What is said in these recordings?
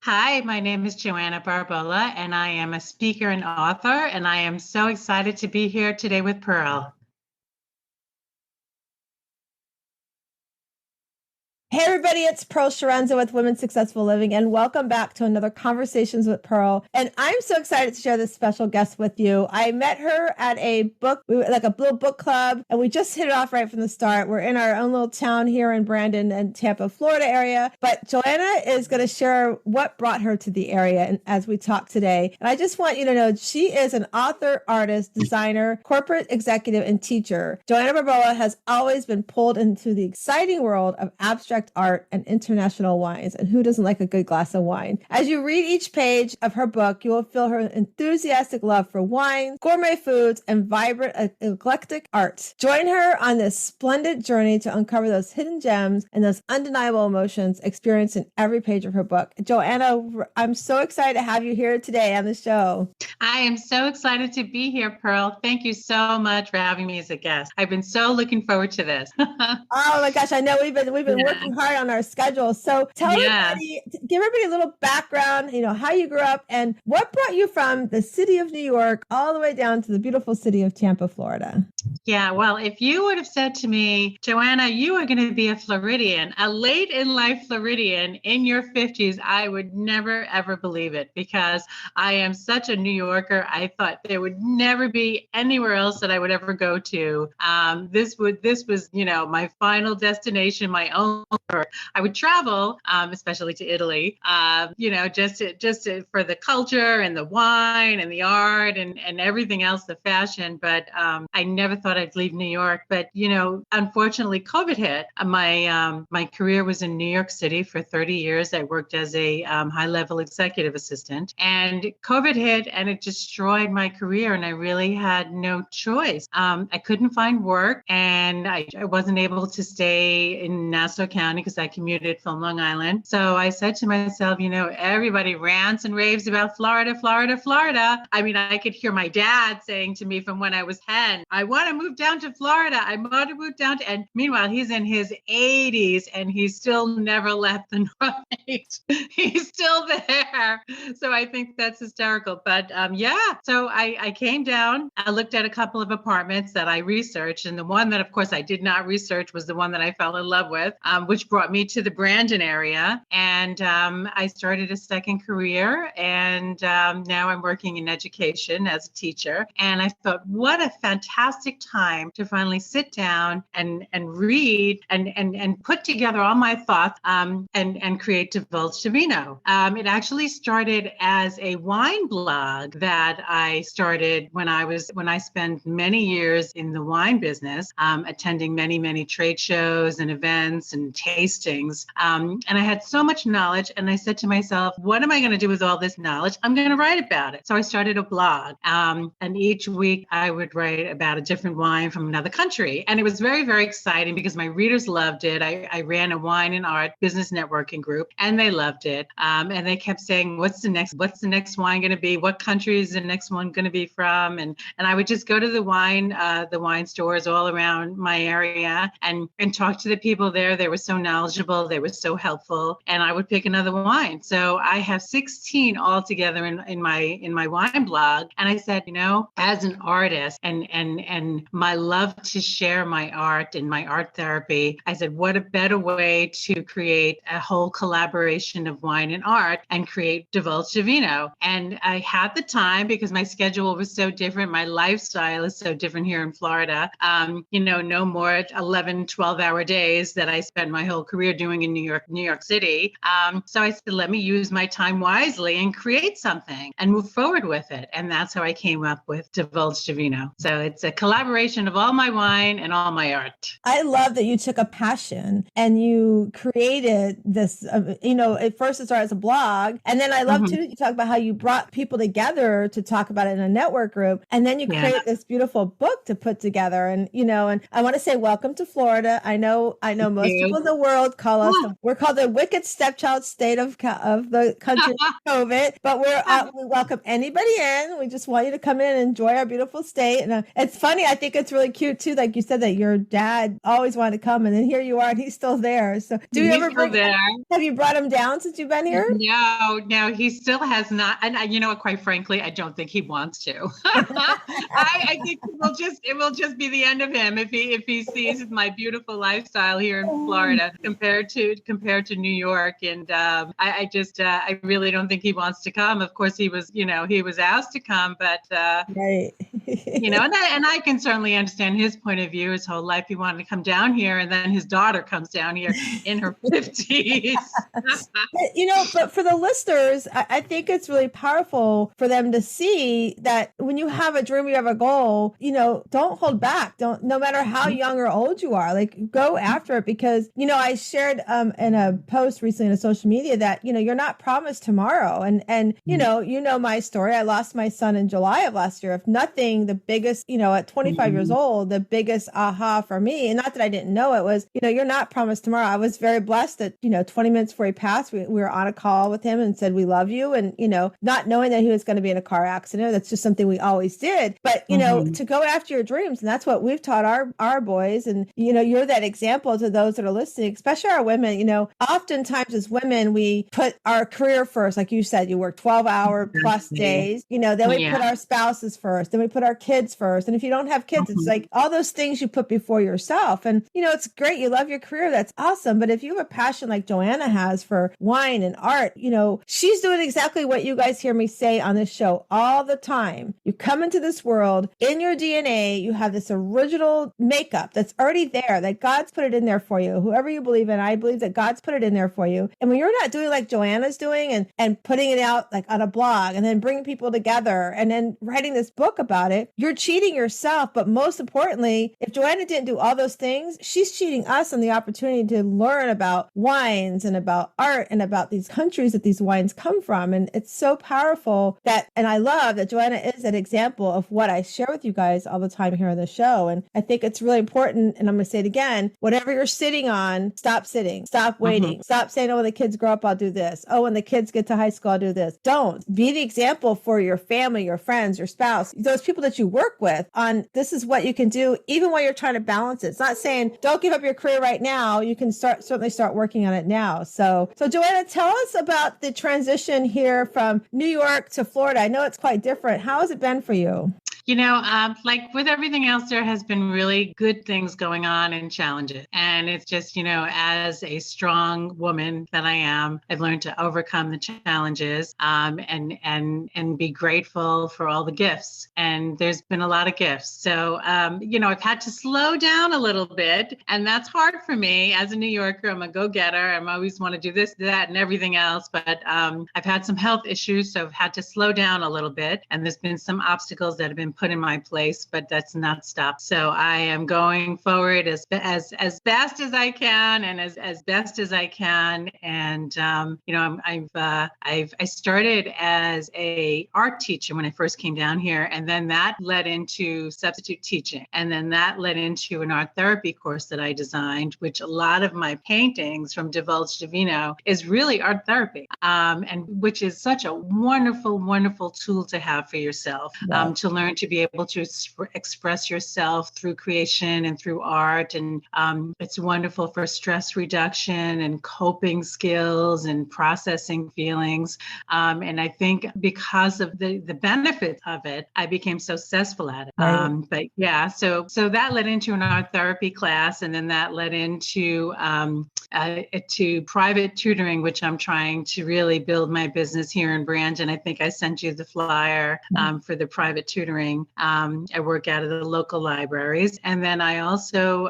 Hi, my name is Joanna Barbolla, and I am a speaker and author, and I am so excited to be here today with Pearl. Hey everybody, it's Pearl Sharenza with Women's Successful Living, and welcome back to another Conversations with Pearl. And I'm so excited to share this special guest with you. I met her at a book, like a little book club, and we just hit it off right from the start. We're in our own little town here in Brandon and Tampa, Florida area. But Joanna is going to share what brought her to the area and as we talk today. And I just want you to know she is an author, artist, designer, corporate executive, and teacher. Joanna Barbolla has always been pulled into the exciting world of abstract art and international wines. And who doesn't like a good glass of wine? As you read each page of her book, you will feel her enthusiastic love for wine, gourmet foods, and vibrant, eclectic art. Join her on this splendid journey to uncover those hidden gems and those undeniable emotions experienced in every page of her book. Joanna, I'm so excited to have you here today on the show. I am so excited to be here, Pearl. Thank you so much for having me as a guest. I've been so looking forward to this. Oh my gosh, I know we've been working hard on our schedule. So give everybody a little background, how you grew up and what brought you from the city of New York all the way down to the beautiful city of Tampa, Florida. Yeah, well, if you would have said to me, Joanna, you are going to be a Floridian, a late in life Floridian in your 50s, I would never, ever believe it because I am such a New Yorker. I thought there would never be anywhere else that I would ever go to. This was, my final destination, my own. I would travel, especially to Italy, just for the culture and the wine and the art and everything else, the fashion. But I never thought I'd leave New York. But, unfortunately, COVID hit. My career was in New York City for 30 years. I worked as a high-level executive assistant. And COVID hit and it destroyed my career. And I really had no choice. I couldn't find work and I wasn't able to stay in Nassau County because I commuted from Long Island. So I said to myself, everybody rants and raves about Florida, Florida, Florida. I mean, I could hear my dad saying to me from when I was 10, I want to move down to Florida. I want to move down to, and meanwhile, he's in his 80s and he's still never left the Northeast. He's still there. So I think that's hysterical. But so I came down, I looked at a couple of apartments that I researched. And the one that, of course, I did not research was the one that I fell in love with, which brought me to the Brandon area. And I started a second career. And now I'm working in education as a teacher. And I thought, what a fantastic time to finally sit down and read and put together all my thoughts and create Divulge D'VINO. It actually started as a wine blog that I started when I spent many years in the wine business, attending many trade shows and events and tastings. And I had so much knowledge. And I said to myself, what am I going to do with all this knowledge? I'm going to write about it. So I started a blog. And each week I would write about a different wine from another country. And it was very, very exciting because my readers loved it. I ran a wine and art business networking group and they loved it. And they kept saying, what's the next wine going to be? What country is the next one going to be from? And I would just go to the wine stores all around my area and talk to the people there. They were so knowledgeable. They were so helpful. And I would pick another wine. So I have 16 altogether in my wine blog. And I said, as an artist and my love to share my art and my art therapy, I said, what a better way to create a whole collaboration of wine and art and create Divulge D'VINO. And I had the time because my schedule was so different. My lifestyle is so different here in Florida. No more 11, 12-hour days that I spent my whole career doing in New York City. So I said, let me use my time wisely and create something and move forward with it. And that's how I came up with Divulge D'VINO. So it's a collaboration of all my wine and all my art. I love that you took a passion and you created this, at first it started as a blog. And then I love too, you talk about how you brought people together to talk about it in a network group. And then you create this beautiful book to put together. And, and I want to say, welcome to Florida. I know most people in the world call us, we're called the wicked stepchild state of the country COVID, but we welcome anybody in. We just want you to come in and enjoy our beautiful state. And it's funny, I think think it's really cute too. Like you said that your dad always wanted to come, and then here you are, and he's still there. So do you ever bring? There. Have you brought him down since you've been here? No, he still has not. And you know what? Quite frankly, I don't think he wants to. I think it will just be the end of him if he sees my beautiful lifestyle here in Florida compared to New York. And I really don't think he wants to come. Of course, he was asked to come, but right. And I can certainly understand his point of view. His whole life he wanted to come down here, and then his daughter comes down here in her 50s. But for the listeners, I think it's really powerful for them to see that when you have a dream, you have a goal, don't hold back. No matter how young or old you are, like go after it, because, I shared in a post recently in social media that, you're not promised tomorrow. And my story. I lost my son in July of last year. If nothing, the biggest, at 25 years old, the biggest aha for me, and not that I didn't know it, was, you're not promised tomorrow. I was very blessed that, 20 minutes before he passed, we were on a call with him and said, we love you. And, not knowing that he was going to be in a car accident, that's just something we always did. But, to go after your dreams. And that's what we've taught our boys. And, you're that example to those that are listening, especially our women. Oftentimes as women, we put our career first. Like you said, you work 12-hour plus days, then we put our spouses first, then we put our kids first. And if you don't have kids, it's like all those things you put before yourself. And, it's great. You love your career. That's awesome. But if you have a passion like Joanna has for wine and art, she's doing exactly what you guys hear me say on this show all the time. You come into this world, in your DNA, you have this original makeup that's already there, that God's put it in there for you. Whoever you believe in, I believe that God's put it in there for you. And when you're not doing like Joanna's doing and putting it out like on a blog and then bringing people together and then writing this book about it, you're cheating yourself. But most importantly, if Joanna didn't do all those things, she's cheating us on the opportunity to learn about wines and about art and about these countries that these wines come from. And it's so powerful and I love that Joanna is an example of what I share with you guys all the time here on the show. And I think it's really important. And I'm going to say it again, whatever you're sitting on, stop sitting, stop waiting, stop saying, oh, when the kids grow up, I'll do this. Oh, when the kids get to high school, I'll do this. Don't be the example for your family, your friends, your spouse, those people that you work with on this is what you can do, even while you're trying to balance it. It's not saying don't give up your career right now. You can certainly start working on it now. So Joanna, tell us about the transition here from New York to Florida. I know it's quite different. How has it been for you? Like with everything else, there has been really good things going on and challenges. And it's just, as a strong woman that I am, I've learned to overcome the challenges and be grateful for all the gifts. And there's been a lot of gifts. So, I've had to slow down a little bit. And that's hard for me as a New Yorker. I'm a go-getter. I always want to do this, that, and everything else. But I've had some health issues, so I've had to slow down a little bit. And there's been some obstacles that have been put in my place, but that's not stopped. So I am going forward as fast as I can and as best as I can. And I started as a art teacher when I first came down here, and then that led into substitute teaching, and then that led into an art therapy course that I designed, which a lot of my paintings from DIVULGE D'VINO is really art therapy, and which is such a wonderful, wonderful tool to have for yourself, to learn to be able to express yourself through creation and through art. And it's wonderful for stress reduction and coping skills and processing feelings. And I think because of the benefits of it, I became so successful at it. But yeah, so that led into an art therapy class, and then that led into to private tutoring, which I'm trying to really build my business here in Brandon. I think I sent you the flyer for the private tutoring. I work out of the local libraries. And then I also,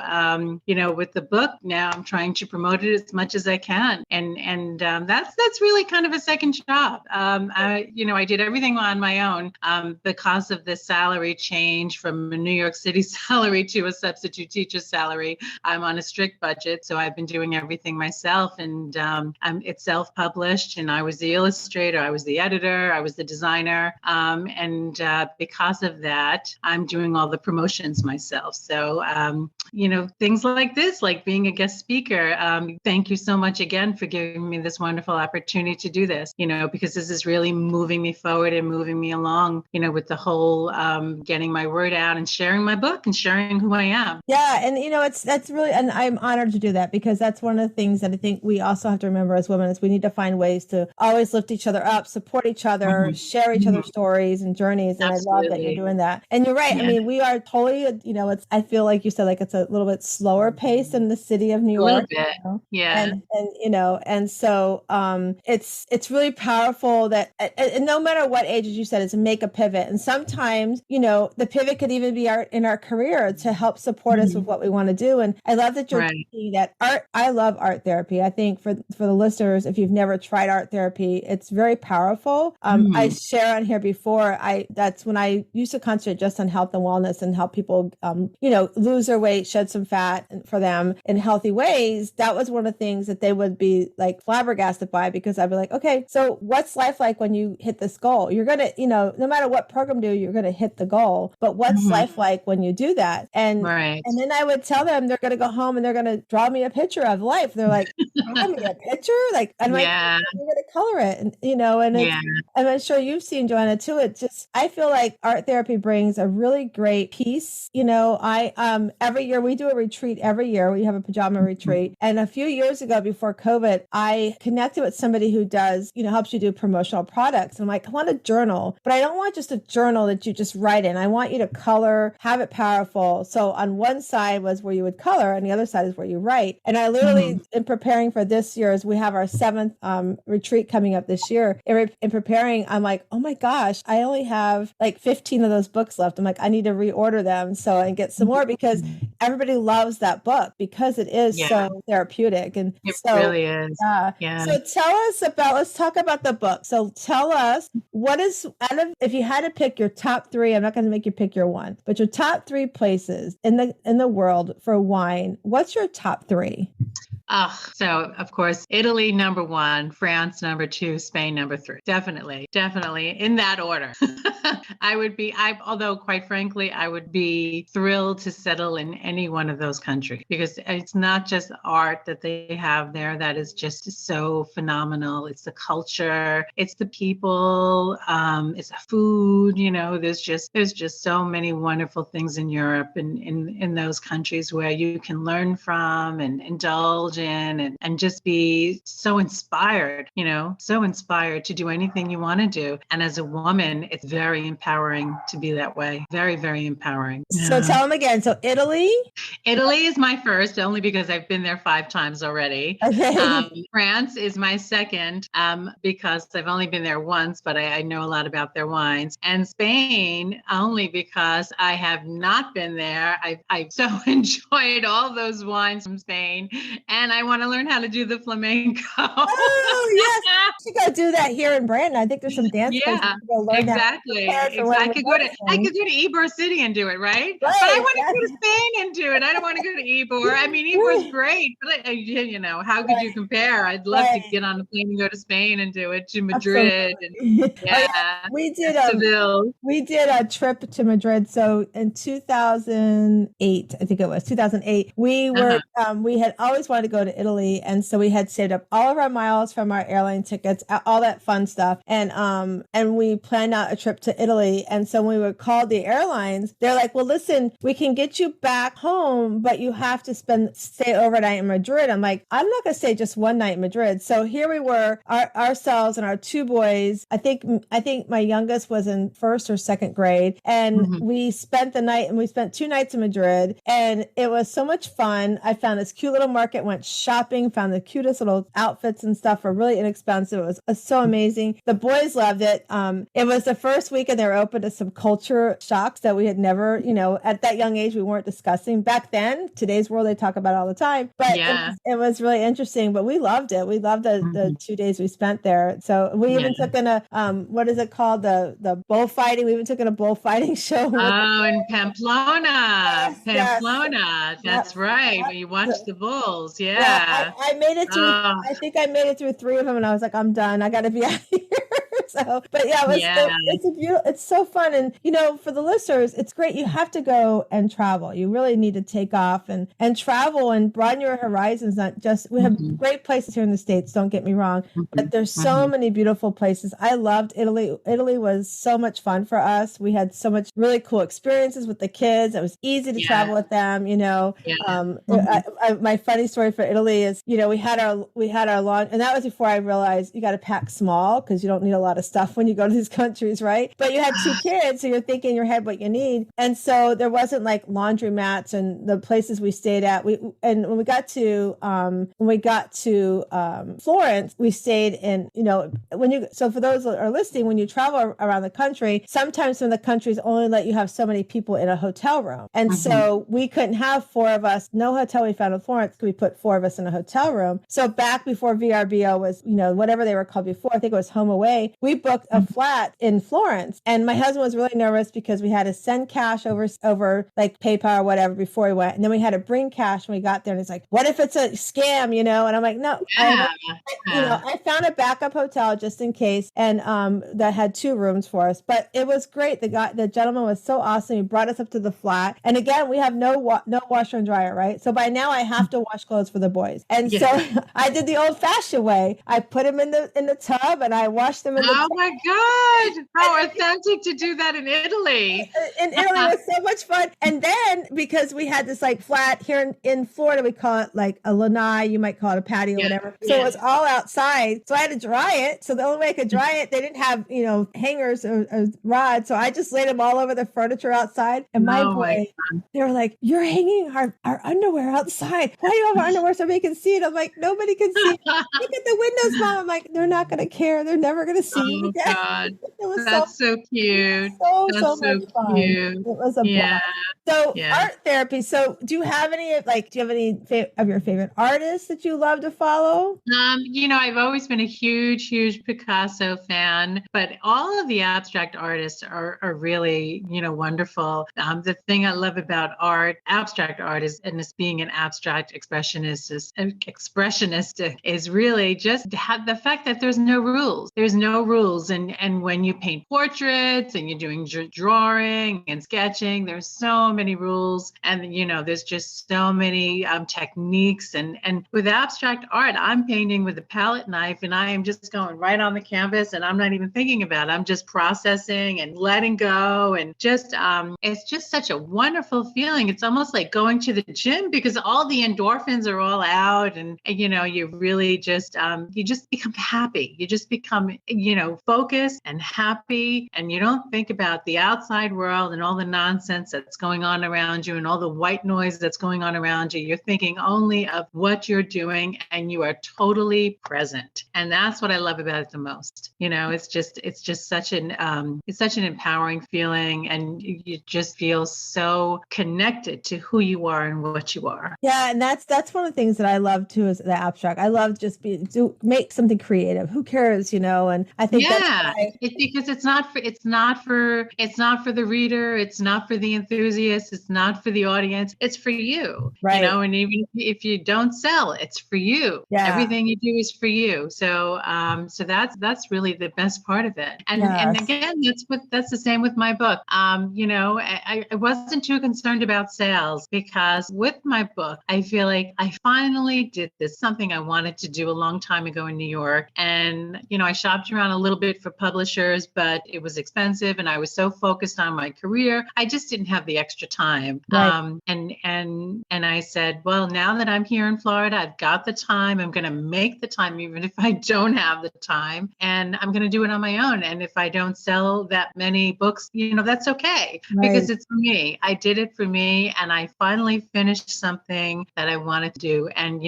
with the book now, I'm trying to promote it as much as I can. And that's really kind of a second job. I did everything on my own because of the salary change from a New York City salary to a substitute teacher salary. I'm on a strict budget, so I've been doing everything myself. And it's self-published, and I was the illustrator, I was the editor, I was the designer. And because of of that, I'm doing all the promotions myself. So, things like this, like being a guest speaker. Thank you so much again for giving me this wonderful opportunity to do this, because this is really moving me forward and moving me along, with the whole getting my word out and sharing my book and sharing who I am. Yeah. And, that's really, and I'm honored to do that, because that's one of the things that I think we also have to remember as women is we need to find ways to always lift each other up, support each other, share each other's stories and journeys. And Absolutely. I love that you're doing that. And you're right. Yeah. I mean, we are totally, I feel like you said, like it's a little bit slower pace in the city of New York. A little bit. Yeah. And so it's really powerful that and no matter what age, as you said, is to make a pivot. And sometimes, the pivot could even be in our career to help support us with what we want to do. And I love that you're teaching that art. I love art therapy. I think for the listeners, if you've never tried art therapy, it's very powerful. I share on here before. That's when I used to concentrate just on health and wellness and help people, lose their weight, shed some fat for them in healthy ways. That was one of the things that they would be like flabbergasted by, because I'd be like, okay, so what's life like when you hit this goal? You're going to, no matter what program do, you're going to hit the goal. But what's life like when you do that? And then I would tell them they're going to go home and they're going to draw me a picture of life. They're like, draw me a picture? Like, I'm like, you're going to color it. And, and I'm sure you've seen, Joanna, too. It just, I feel like art therapy brings a really great peace. Every year we do a retreat every year. We have a pajama retreat. And a few years ago, before COVID, I connected with somebody who does, helps you do promotional products. And I'm like, I want a journal, but I don't want just a journal that you just write in. I want you to color, have it powerful. So on one side was where you would color and the other side is where you write. And I literally, in preparing for this year's, we have our 7th retreat coming up this year. In preparing, I'm like, oh my gosh, I only have like 15 of those books left. I'm like, I need to reorder them and get some more, because everybody loves that book because it is so therapeutic. And it really is. So let's talk about the book. So tell us, if you had to pick your top 3, I'm not going to make you pick your one, but your top 3 places in the world for wine, what's your top 3? So of course, Italy number 1, France number 2, Spain number 3. Definitely in that order. Although quite frankly, I would be thrilled to settle in any one of those countries, because it's not just art that they have there that is just so phenomenal. It's the culture, it's the people, it's the food. There's just so many wonderful things in Europe and in those countries where you can learn from and indulge in and just be so inspired, to do anything you want to do. And as a woman, it's very empowering to be that way. Very, very empowering. So tell them again. So Italy is my first, only because I've been there 5 times already. Okay. France is my second, because I've only been there once, but I know a lot about their wines. And Spain, only because I have not been there. I've so enjoyed all those wines from Spain, and I want to learn how to do the flamenco. Oh, yes. You got to do that here in Brandon. I think there's some dance places to go learn exactly. I could go to Ybor City and do it, right? But I want to go to Spain and do it. I don't want to go to Ybor. I mean, Ybor's great, but how could you compare? I'd love to get on a plane and go to Spain and do it, to Madrid. We did Seville. We did a trip to Madrid. So in 2008, I think it was 2008, we were we had always wanted to go to Italy, and so we had saved up all of our miles from our airline tickets, all that fun stuff, and we planned out a trip to Italy. And so when we would call the airlines, they're like, well, listen, we can get you back home, but you have to stay overnight in Madrid. I'm like, I'm not going to stay just one night in Madrid. So here we were, ourselves and our 2 boys. I think my youngest was in 1st or 2nd grade, and we spent the night, and we spent 2 nights in Madrid, and it was so much fun. I found this cute little market, went shopping, found the cutest little outfits and stuff for really inexpensive. It was so amazing. The boys loved it. It was the first weekend they were open to some culture shocks that we had never, at that young age, we weren't discussing. Back then, today's world, they talk about it all the time. But it was really interesting, but we loved it. We loved the 2 days we spent there. So we even took in a, what is it called? The bullfighting. We even took in a bullfighting show. In Pamplona. Pamplona. That's right. When you watch the bulls. Yeah. I made it through, I think I made it through 3 of them, and I was like, I'm done. I got to be out of here. So, but yeah, it's a beautiful, it's so fun. And, for the listeners, it's great. You have to go and travel. You really need to take off and travel and broaden your horizons. Not just, we have great places here in the States, don't get me wrong, but there's so many beautiful places. I loved Italy. Italy was so much fun for us. We had so much really cool experiences with the kids. It was easy to travel with them, my funny story for Italy is, we had our launch, and that was before I realized you got to pack small because you don't need a lot of stuff when you go to these countries, right? But you had 2 kids, so you're thinking in your head what you need. And so there wasn't like laundromats, and the places we stayed at, when we got to Florence, we stayed in, so for those that are listening, when you travel around the country, sometimes some of the countries only let you have so many people in a hotel room. And so we couldn't have 4 of us, no hotel we found in Florence, could we put 4 of us in a hotel room. So back before VRBO was, whatever they were called before, I think it was Home Away, we booked a flat in Florence. And my husband was really nervous because we had to send cash over like PayPal or whatever before we went. And then we had to bring cash when we got there. And it's like, what if it's a scam, And I'm like, no, I found a backup hotel just in case. And that had 2 rooms for us, but it was great. The gentleman was so awesome. He brought us up to the flat. And again, we have no washer and dryer, right? So by now I have to wash clothes for the boys. And so I did the old fashioned way. I put them in the tub and I washed them in the tub. Oh my God. How authentic to do that in Italy. In Italy was so much fun. And then because we had this like flat here in Florida, we call it like a lanai, you might call it a patio or whatever. So it was all outside. So I had to dry it. So the only way I could dry it, they didn't have, hangers or rods. So I just laid them all over the furniture outside. And my boy, they were like, you're hanging our underwear outside. Why do you have our underwear so somebody can see it? I'm like, nobody can see it. Look at the windows, Mom. I'm like, they're not going to care. They're never going to see it. Oh, God. That's so cute. That's so much fun. Cute. It was a blast. So art therapy. So do you have any of your favorite artists that you love to follow? I've always been a huge Picasso fan, but all of the abstract artists are really, wonderful. The thing I love about abstract art is, and this being an abstract expressionist is really just the fact that there's no rules. There's no rules. And when you paint portraits and you're doing drawing and sketching, there's so many rules. And, there's just so many techniques. And with abstract art, I'm painting with a palette knife and I am just going right on the canvas and I'm not even thinking about it. I'm just processing and letting go. And just, it's just such a wonderful feeling. It's almost like going to the gym because all the endorphins are all out and, you really just, you just become happy. You just become, focused and happy. And you don't think about the outside world and all the nonsense that's going on around you and all the white noise that's going on around you. You're thinking only of what you're doing and you are totally present. And that's what I love about it the most. It's just such an empowering feeling and you just feel so connected to who you are and what you are. Yeah. And that's one of the things that I love too, is the abstract. I love just to make something creative. Who cares, And I think that's why. It's because it's not for the reader. It's not for the enthusiast. It's not for the audience. It's for you, right? And even if you don't sell, it's for you. Yeah. Everything you do is for you. So, that's really the best part of it. And again, that's the same with my book. I wasn't too concerned about sales because with my book, I feel like I finally did something I wanted to do a long time ago in New York. And, I shopped around a little bit for publishers, but it was expensive and I was so focused on my career. I just didn't have the extra time. Right. And I said, well, now that I'm here in Florida, I've got the time. I'm going to make the time, even if I don't have the time, and I'm going to do it on my own. And if I don't sell that many books, that's okay because it's for me. I did it for me. And I finally finished something that I wanted to do. And,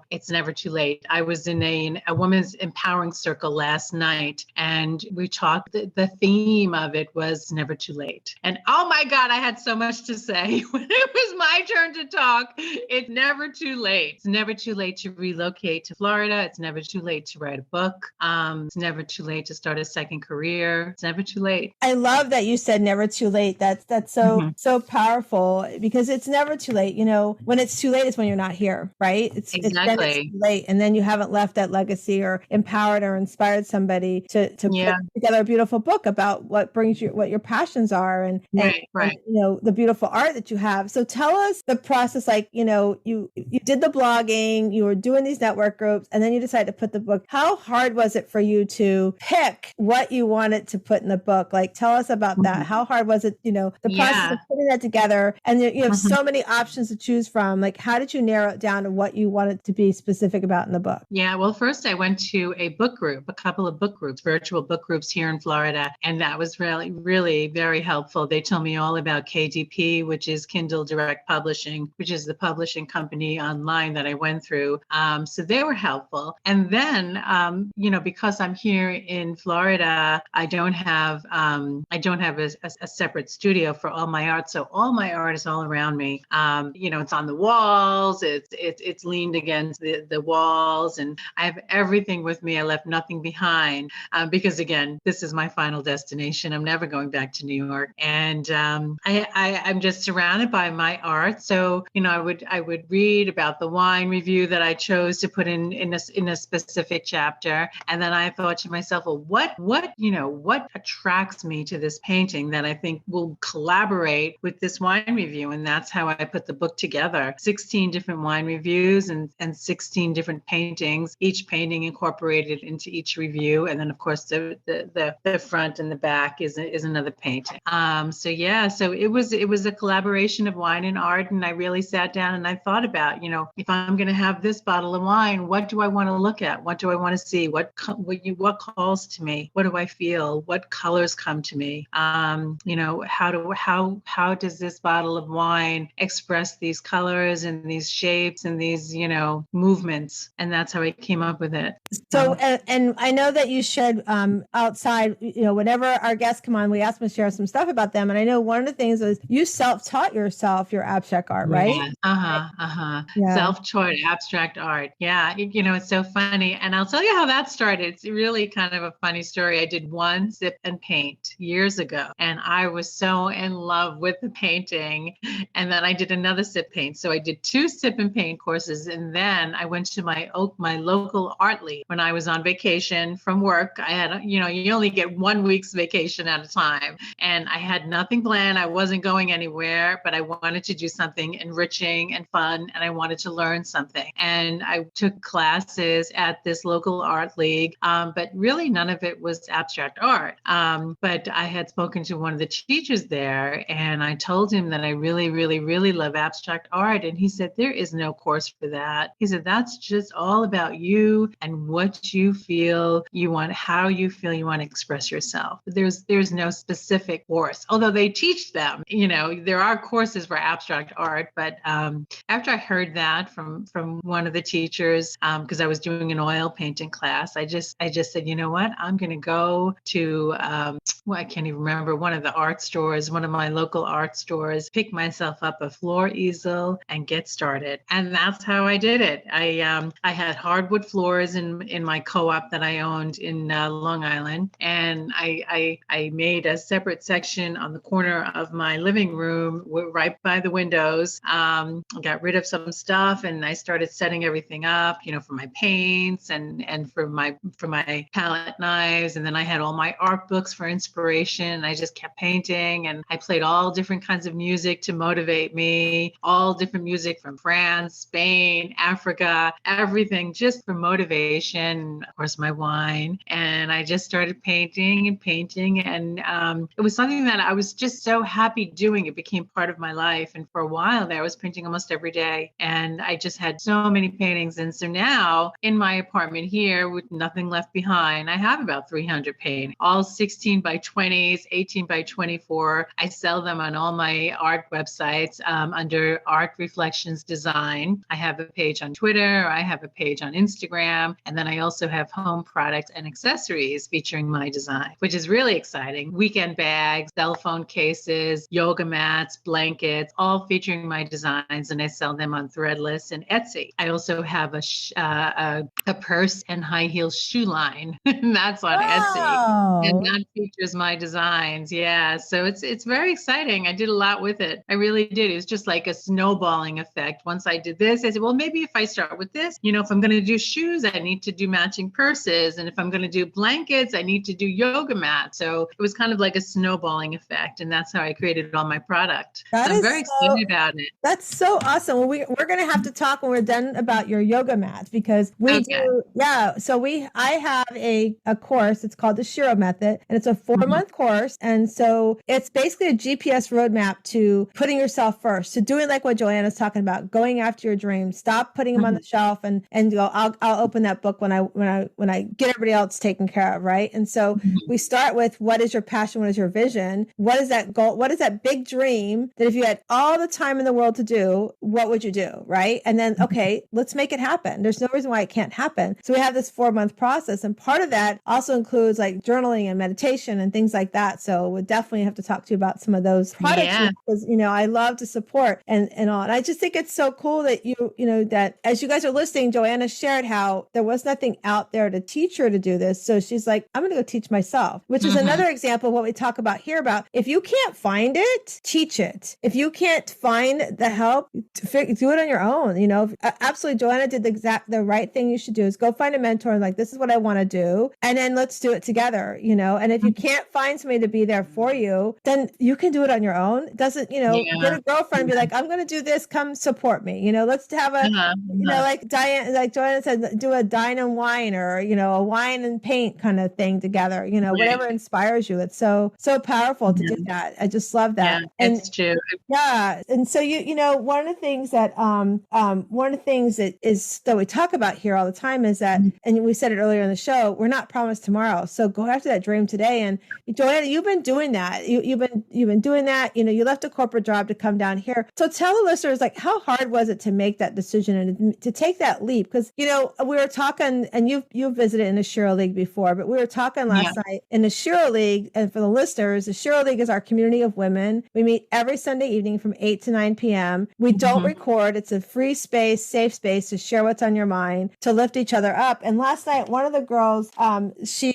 it's never too late. I was in a women's empowering circle last night and we talked, the theme of it was never too late. And oh my God, I had so much to to say when it was my turn to talk, it's never too late. It's never too late to relocate to Florida. It's never too late to write a book. It's never too late to start a second career. It's never too late. I love that you said never too late. That's so powerful, because it's never too late. You know, when it's too late is when you're not here, right? It's then it's too late, and then you haven't left that legacy or empowered or inspired somebody to put together a beautiful book about what brings you, what your passions are, and you know, the beautiful art that you have. So tell us the process. Like, you know, you did the blogging, you were doing these network groups, and then you decided to put the book. How hard was it for you to pick what you wanted to put in the book? Like, tell us about that. How hard was it, you know, the process of putting that together? And you have so many options to choose from. Like, how did you narrow it down to what you wanted to be specific about in the book? Yeah, well, first I went to a book group, a couple of book groups, virtual book groups here in Florida. And that was really, really very helpful. They told me all about KDP, which is Kindle Direct Publishing, which is the publishing company online that I went through. So they were helpful. And then, you know, because I'm here in Florida, I don't have a separate studio for all my art. So all my art is all around me. You know, it's on the walls. It's leaned against the walls, and I have everything with me. I left nothing behind because, again, this is my final destination. I'm never going back to New York, and I'm just surrounded by my art. So, you know, I would read about the wine review that I chose to put in a specific chapter, and then I thought to myself, well, what attracts me to this painting that I think will collaborate with this wine review? And that's how I put the book together. 16 different wine reviews and 16 different paintings, each painting incorporated into each review. And then, of course, the front and the back is another painting. So it was a collaboration of wine and art. And I really sat down and I thought about, you know, if I'm going to have this bottle of wine, what do I want to look at? What do I want to see? What calls to me? What do I feel? What colors come to me? You know, how does this bottle of wine express these colors and these shapes and these, you know, movements? And that's how I came up with it. So, and I know that you shed outside, you know, whenever our guests come on, we ask them to share some stuff about them. And I know one of the things is you self-taught yourself your abstract art, right? Yeah. Self-taught abstract art. Yeah. You know, it's so funny. And I'll tell you how that started. It's really kind of a funny story. I did one sip and paint years ago, and I was so in love with the painting. And then I did another sip paint. So I did 2 sip and paint courses. And then I went to my local art league when I was on vacation from work. I had, you know, you only get 1 week's vacation at a time. And I had nothing planned. I wasn't going anywhere, but I wanted to do something enriching and fun. And I wanted to learn something. And I took classes at this local art league, but really none of it was abstract art. But I had spoken to one of the teachers there, and I told him that I really, really, really love abstract art. And he said, there is no course for that. He said, that's just all about you and what you feel you want, how you feel you want to express yourself. There's no specific course, although they teach them, you know, there are courses for abstract art. But after I heard that from one of the teachers, because I was doing an oil painting class, I just said, you know what, I'm going to go to, I can't even remember, one of the art stores, one of my local art stores, pick myself up a floor easel and get started. And that's how I did it. I had hardwood floors in my co-op that I owned in Long Island. And I made a separate section on the corner of my living room right by the windows. Got rid of some stuff and I started setting everything up, you know, for my paints and for my palette knives. And then I had all my art books for inspiration. I just kept painting, and I played all different kinds of music to motivate me, all different music from France, Spain, Africa, everything just for motivation. Of course, my wine. And I just started painting. And it was something that I was just so happy doing. It became part of my life. And for a while there, I was painting almost every day. And I just had so many paintings. And so now in my apartment here with nothing left behind, I have about 300 paintings, all 16 by 20s, 18 by 24. I sell them on all my art websites under Art Reflections Design. I have a page on Twitter. I have a page on Instagram. And then I also have home products and accessories featuring my design, which is really exciting. Weekend bags, cell phone cases, yoga mats, blankets, all featuring my designs, and I sell them on Threadless and Etsy. I also have a purse and high heel shoe line, and that's on Etsy. And Wow. that features my designs. Yeah. So it's very exciting. I did a lot with it. I really did. It was just like a snowballing effect. Once I did this, I said, well, maybe if I start with this, if I'm going to do shoes, I need to do matching purses. And if I'm going to do blankets, I need to do yoga mats. So it was kind of like a snowballing effect. And that's how I created all my product. That So I'm is very excited about it. That's so awesome. Well, we're going to have to talk when we're done about your yoga mats, because we do. Yeah. So I have a course. It's called the Shiro Method, and it's a 4-month course. And so it's basically a GPS roadmap to putting yourself first, to doing like what Joanna's talking about, going after your dreams, stop putting them on the shelf and go, I'll open that book when I get everybody else taken care of. Right. And so we start with, what is your passion? What is your vision? What is that goal? What is that big dream that if you had all the time in the world to do, what would you do? Right. And then, okay, let's make it happen. There's no reason why it can't happen. So we have this 4-month process. And part of that also includes like journaling and meditation and things like that. So we'll definitely have to talk to you about some of those products, because, I love to support and all. And I just think it's so cool that that as you guys are listening, Joanna shared how there was nothing out there to teach her to do this. So she's like, I'm going to go teach myself, which is another example of what we talk about here about, if you can't find it, teach it. If you can't find the help, do it on your own. Absolutely. Joanna did the right thing you should do is go find a mentor and like, this is what I want to do. And then let's do it together, and if you can't find somebody to be there for you, then you can do it on your own. It doesn't, get a girlfriend and be like, I'm going to do this. Come support me. Let's have a, like Joanna said, do a dine and wine, or, a wine and paint kind of thing together, whatever inspires you. It's so powerful to do that. I just love that. Yeah, and it's true. Yeah. And so one of the things that that we talk about here all the time is that, and we said it earlier in the show, we're not promised tomorrow. So go after that dream today. And Joanna, you've been doing that. You've been doing that. You left a corporate job to come down here. So tell the listeners, like, how hard was it to make that decision and to take that leap? Because we were talking, and you've visited in the Shiro League before, but we were talking last night in the Shiro League. And for the listeners, the Shiro League is our community of women. We meet every Sunday evening from 8 to 9 p.m. We don't record. It's a free space, safe space to share what's on your mind, to lift each other up. And last night, one of the girls, she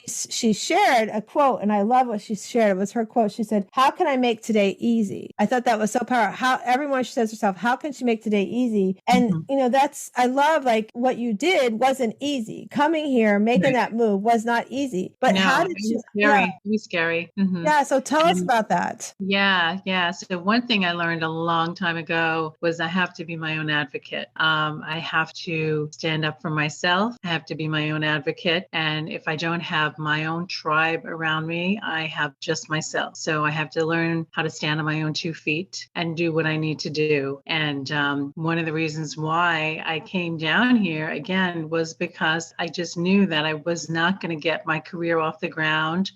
shared a quote, and I love what she shared. It was her quote. She said, "How can I make today easy?" I thought that was so powerful. How everyone, she says herself, how can she make today easy? And I love, like, what you did wasn't easy. Coming here, making that move was not easy. But how did you? It was scary. Yeah. So tell us about that. Yeah. So one thing I learned a long time ago was I have to be my own advocate. I have to stand up for myself. I have to be my own advocate. And if I don't have my own tribe around me, I have just myself. So I have to learn how to stand on my own 2 feet and do what I need to do. And one of the reasons why I came down here again was because I just knew that I was not going to get my career off the ground.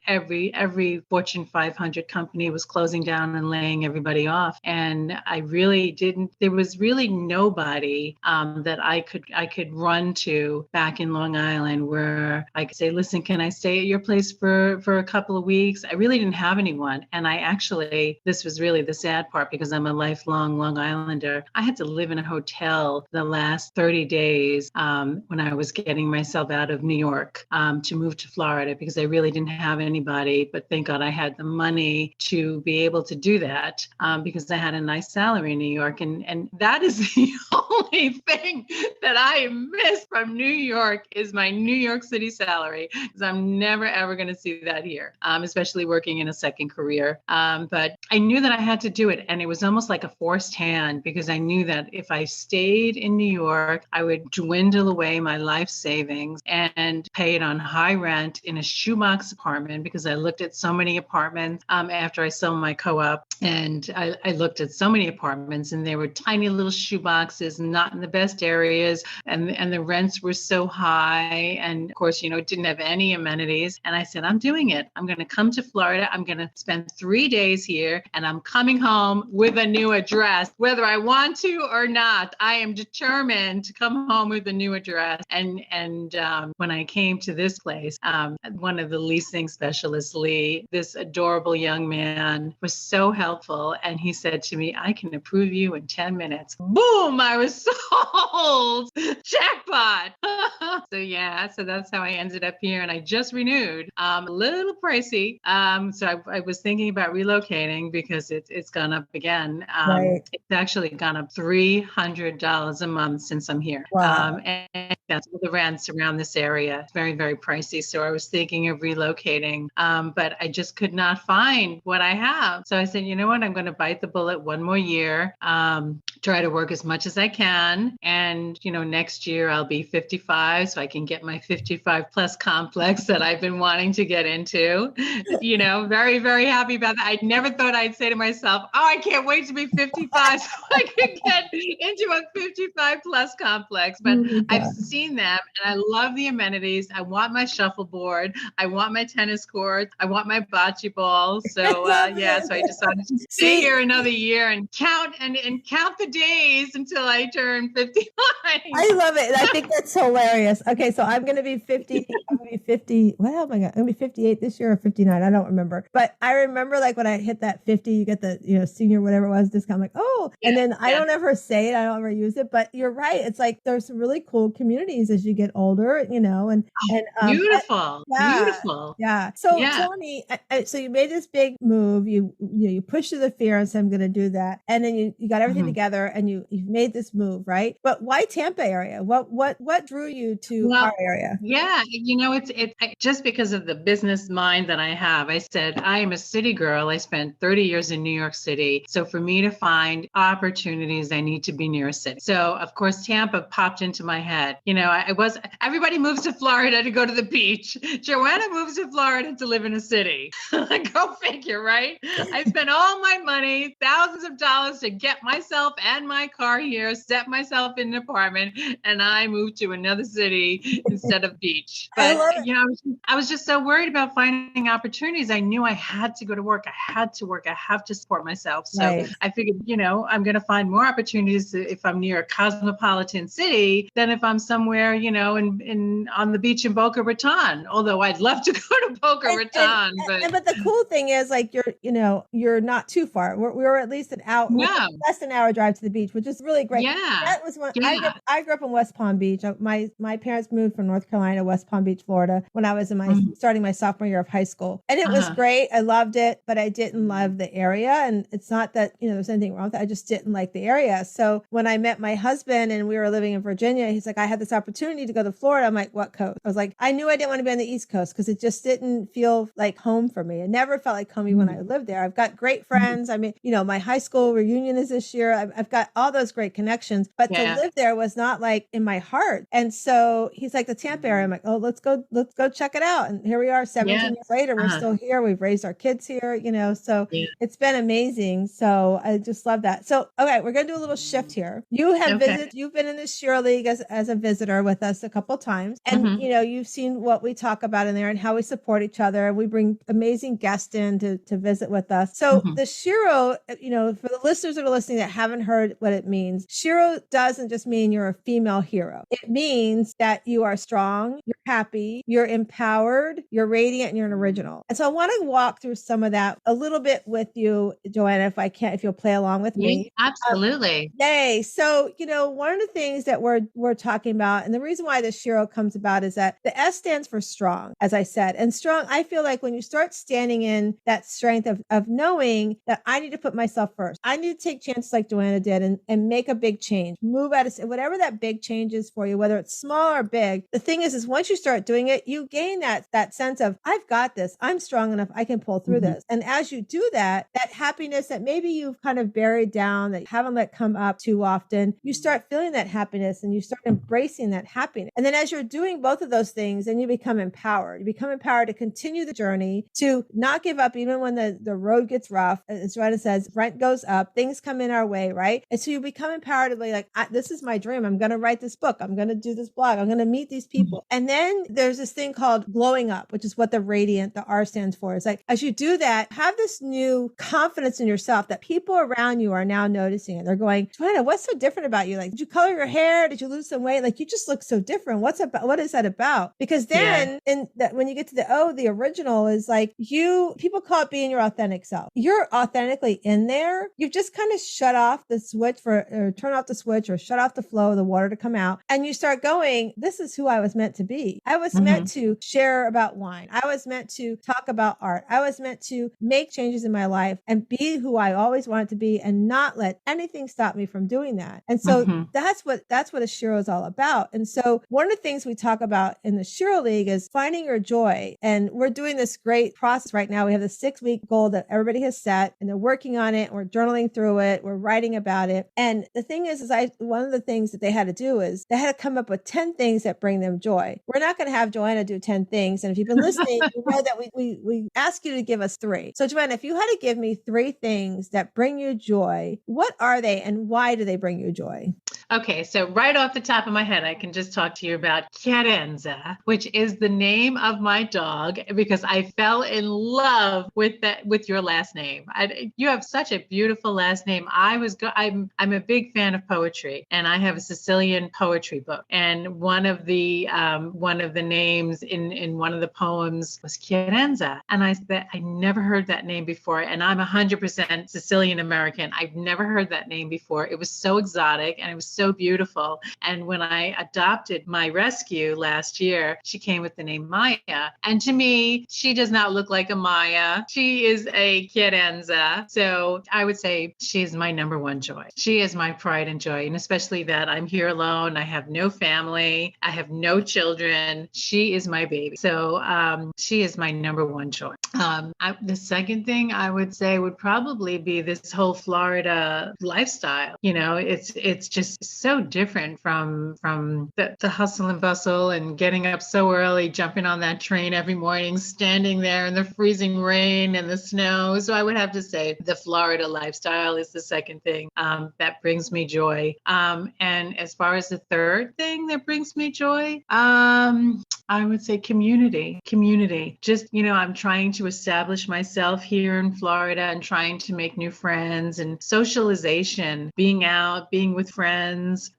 Every Fortune 500 company was closing down and laying everybody off. And I really didn't, there was really nobody that I could run to back in Long Island where I could say, listen, can I stay at your place for a couple of weeks? I really didn't have anyone. And this was really the sad part, because I'm a lifelong Long Islander. I had to live in a hotel the last 30 days when I was getting myself out of New York to move to Florida, because I really didn't have anybody. But thank God I had the money to be able to do that because I had a nice salary in New York. And that is the only thing that I miss from New York is my New York City salary, because I'm never, ever going to see that here, especially working in a second career. But I knew that I had to do it. And it was almost like a forced hand, because I knew that if I stayed in New York, I would dwindle away my life savings and pay it on high rent in a shoebox apartment, because I looked at so many apartments after I sold my co-op. And I looked at so many apartments, and they were tiny little shoeboxes, not in the best areas. And the rents were so high. And of course, it didn't have any amenities. And I said, I'm doing it. I'm going to come to Florida. I'm going to spend 3 days here, and I'm coming home with a new address, whether I want to or not. I am determined to come home with a new address. And when I came to this place, one of the leasing specialists, Lee, this adorable young man, was so helpful. And he said to me, I can approve you in 10 minutes. Boom, I was sold. Jackpot. So that's how I ended up here. And I just renewed. A little pricey. So I was thinking about relocating because it's gone up again. Right. It's actually gone up $300 a month since I'm here. Wow. And that's the rents around this area. It's very, very pricey. So I was thinking of relocating, but I just could not find what I have. So I said, you know what? I'm going to bite the bullet one more year, try to work as much as I can. And, next year I'll be 55, so I can get my 55 plus complex that I've been wanting to get into. Very, very happy about that. I never thought I'd say to myself, oh, I can't wait to be 55 so I could get into a 55 plus complex. But I've seen them and I love the amenities. I want my shuffleboard. I want my tennis court. I want my bocce ball. So so I decided to stay here another year and count the days until I turn 55. I love it. And I think that's hilarious. Okay, so I'm going to be 50. I'm going to be 50. Well, oh my God, I'm going to be 58 this year or 59. I don't remember. But I remember like when I hit that 50, you get the, senior, whatever it was, discount. I'm like, oh, and then I don't ever say it. I don't ever use it. But you're right. It's like there's some really cool communities as you get older, and beautiful. Beautiful. Yeah. So tell me, so you made this big move. You pushed through the fear and said, I'm going to do that. And then you got everything together and you've made this move, right? But why Tampa area? What drew you to our area? Yeah. It's just because of the business mind that I have. I said, I am a city girl. I spent 30 years in New York City. So for me to find opportunities, I need to be near a city. So of course, Tampa popped into my head. Everybody moves to Florida to go to the beach. Joanna moves to Florida to live in a city. Go figure, right? I spent all my money, thousands of dollars to get myself and my car here, set myself in an apartment, and I moved to another city instead of beach. But I was just so worried about finding opportunities. I knew I had to go to work. I have to support myself. So I figured, I'm going to find more opportunities if I'm near a cosmopolitan city than if I'm somewhere, on the beach in Boca Raton. Although I'd love to go to Boca Raton, but the cool thing is, like, you're not too far. We're at least an hour, less than an hour drive to the beach, which is really great. Yeah, that was when I grew up in West Palm Beach. My parents moved from North Carolina, West Palm Beach, Florida, when I was in starting my sophomore year of high school, and it was great. I loved it, but I didn't love the area. And it's not that there's anything wrong with it. I just didn't like the area. So when I met my husband and we were living in Virginia, he's like, I had this opportunity to go to Florida. I'm like, what coast? I was like, I knew I didn't want to be on the East Coast because it just didn't feel like home for me. It never felt like home when I lived there. I've got great friends. I mean, my high school reunion is this year. I've got all those great connections, but to live there was not like in my heart. And so he's like, the Tampa area. I'm like, oh, let's go check it out. And here we are 17 years later. We're still here. We've raised our kids here, so it's been amazing. So I just love that. So, okay, we're going to do a little shift here. You have you've been in the Shiro League as a visitor with us a couple of times. And, you've seen what we talk about in there and how we support each other. We bring amazing guests in to visit with us. So the Shiro, for the listeners that are listening that haven't heard what it means, Shiro doesn't just mean you're a female hero. It means that you are strong, you're happy, you're empowered, you're radiant, and you're an original. And so I want to walk through some of that a little bit with you, Joanna, if you'll play along with me. Absolutely. Yay. So, one of the things that we're talking about, and the reason why the Shiro comes about is that the S stands for strong, as I said. And strong, I feel like when you start standing in that strength of knowing that I need to put myself first, I need to take chances like Joanna did and make a big change, move out of whatever that big change is for you, whether it's small or big. The thing is once you start doing it, you gain that sense of, I've got this, I'm strong enough, I can pull through this. And as you do that happiness that maybe you've kind of buried down, that you haven't let come up too often, you start feeling that happiness and you start embracing that happiness. And then as you're doing both of those things, then you become empowered. You become empowered to continue the journey, to not give up even when the road gets rough. As Joanna says, rent goes up, things come in our way, right? And so you become empowered to be like, this is my dream. I'm going to write this book. I'm going to do this blog. I'm going to meet these people. And then there's this thing called glowing up, which is what the radiant, the R stands for. It's like, as you do that, have this new confidence in yourself that people around you are now noticing it. They're going, Joanna, what's so different about you? Like, did you color your hair? Did you lose some weight? Like, you just look so different. What is that about? Because then when you get to the original is like people call it being your authentic self. You're authentically in there. You've just kind of shut off the switch or turn off the switch or shut off the flow of the water to come out. And you start going, this is who I was meant to be. I was meant to share about wine. I was meant to talk about art. I was meant to make changes in my life and be who I always wanted to be and not let anything stop me from doing that. And so that's what a Shiro is all about. And so one of the things we talk about in the Shiro League is finding your joy. And we're doing this great process right now. We have the 6-week goal that everybody has set and they're working on it. We're journaling through it. We're writing about it. And the thing is one of the things that they had to do is they had to come up with 10 things that bring them joy. We're not going to have Joanna do 10 things. And if you've been listening, you know that we ask you to give us 3. So Joanna, if you had to give me 3 things that bring you joy, what are they and why do they bring you joy? Okay, so right off the top of my head, I can just talk to you about Chiarenza, which is the name of my dog, because I fell in love with your last name. You have such a beautiful last name. I'm a big fan of poetry, and I have a Sicilian poetry book, and one of the names in one of the poems was Chiarenza, and I never heard that name before, and I'm 100% Sicilian American. I've never heard that name before. It was so exotic, and it was so beautiful. And when I adopted my rescue last year, she came with the name Maya. And to me, she does not look like a Maya. She is a Chiarenza. So I would say she is my number one joy. She is my pride and joy. And especially that I'm here alone. I have no family. I have no children. She is my baby. So she is my number one joy. The second thing I would say would probably be this whole Florida lifestyle. You know, it's just so different from the hustle and bustle and getting up so early, jumping on that train every morning, standing there in the freezing rain and the snow. So I would have to say the Florida lifestyle is the second thing that brings me joy. And as far as the third thing that brings me joy, I would say community. Just, I'm trying to establish myself here in Florida and trying to make new friends and socialization, being out, being with friends,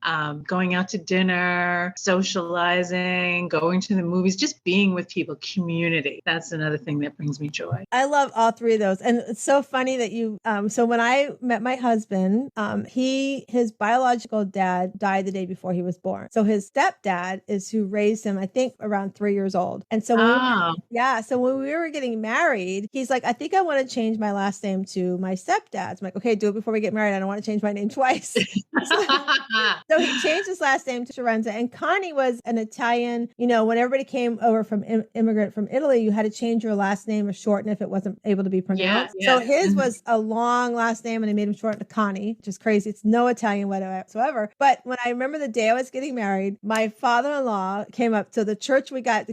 going out to dinner, socializing, going to the movies, just being with people, community. That's another thing that brings me joy. I love all 3 of those. And it's so funny that so when I met my husband, his biological dad died the day before he was born. So his stepdad is who raised him, I think around 3 years old. And so when we were getting married, he's like, I think I want to change my last name to my stepdad's. I'm like, okay, do it before we get married. I don't want to change my name twice. So he changed his last name to Chiarenza. And Connie was an Italian. When everybody came over from immigrant from Italy, you had to change your last name or shorten if it wasn't able to be pronounced. So his was a long last name and they made him shorten to Connie, which is crazy. It's no Italian whatsoever. But when I remember the day I was getting married, my father-in-law came up to the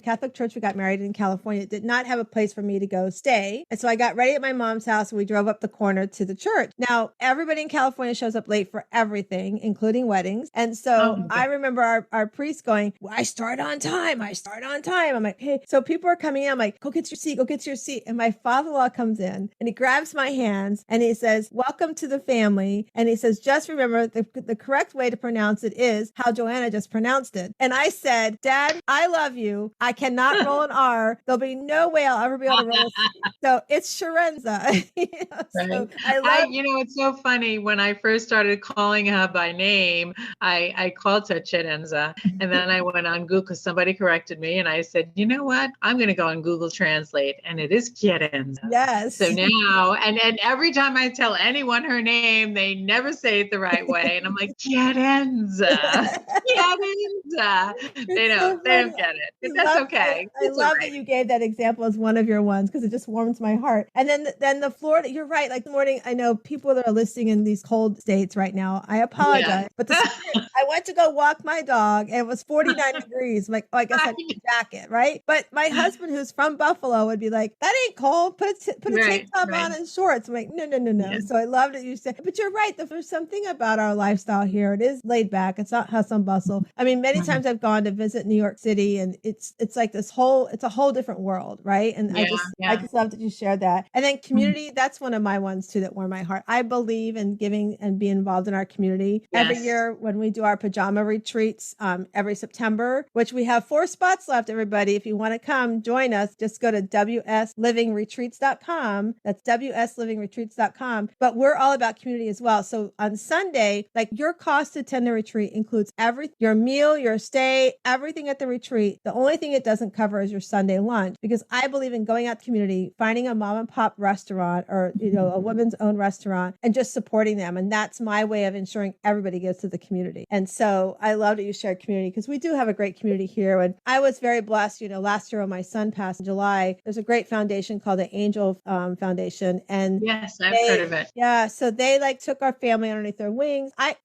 Catholic church we got married in California did not have a place for me to go stay. And so I got ready at my mom's house and we drove up the corner to the church. Now, everybody in California shows up late for everything, including weddings. And so I remember our priest going, well, I start on time. I'm like, hey, so people are coming in. I'm like, go get your seat. And my father-in-law comes in and he grabs my hands and he says, welcome to the family. And he says, just remember the correct way to pronounce it is how Joanna just pronounced it. And I said, Dad, I love you. I cannot roll an R. There'll be no way I'll ever be able to roll a C. So it's Chiarenza. So it's so funny. When I first started calling her by name, I called her Chiarenza. And then I went on Google because somebody corrected me. And I said, you know what? I'm going to go on Google Translate. And it is Chiarenza. Yes. So now, and every time I tell anyone her name, they never say it the right way. And I'm like, Chiarenza. They don't get it. But that's okay. I love that you gave that example as one of your ones because it just warms my heart. And then the Florida, you're right. Like the morning, I know people that are listening in these cold states right now. I apologize, but I went to go walk my dog and it was 49 degrees. I'm like, oh, I guess I need a jacket, right? But my husband, who's from Buffalo, would be like, that ain't cold. Put a tank top on and shorts. I'm like, no. Yeah. So I love that you said, but you're right. There's something about our lifestyle here. It is laid back. It's not hustle and bustle. I mean, many times I've gone to visit New York City and it's like it's a whole different world, right? And I just love that you shared that. And then community, that's one of my ones too that warm my heart. I believe in giving and being involved in our community. Yes. Every year when we do our pajama retreats, every September, which we have 4 spots left, everybody. If you want to come join us, just go to wslivingretreats.com wslivingretreats.com. That's wslivingretreats.com. But we're all about community as well. So on Sunday, like your cost to attend the retreat includes your meal, your stay, everything at the retreat. The only thing it doesn't cover is your Sunday lunch, because I believe in going out to community, finding a mom and pop restaurant or, a women's own restaurant and just supporting them. And that's my way of ensuring everybody gets to the community. And so I love that you shared community, because we do have a great community here. And I was very blessed, last year when my son passed in July, there's a great foundation called the Angel Foundation. And yes, I've heard of it. Yeah. So they took our family underneath their wings. I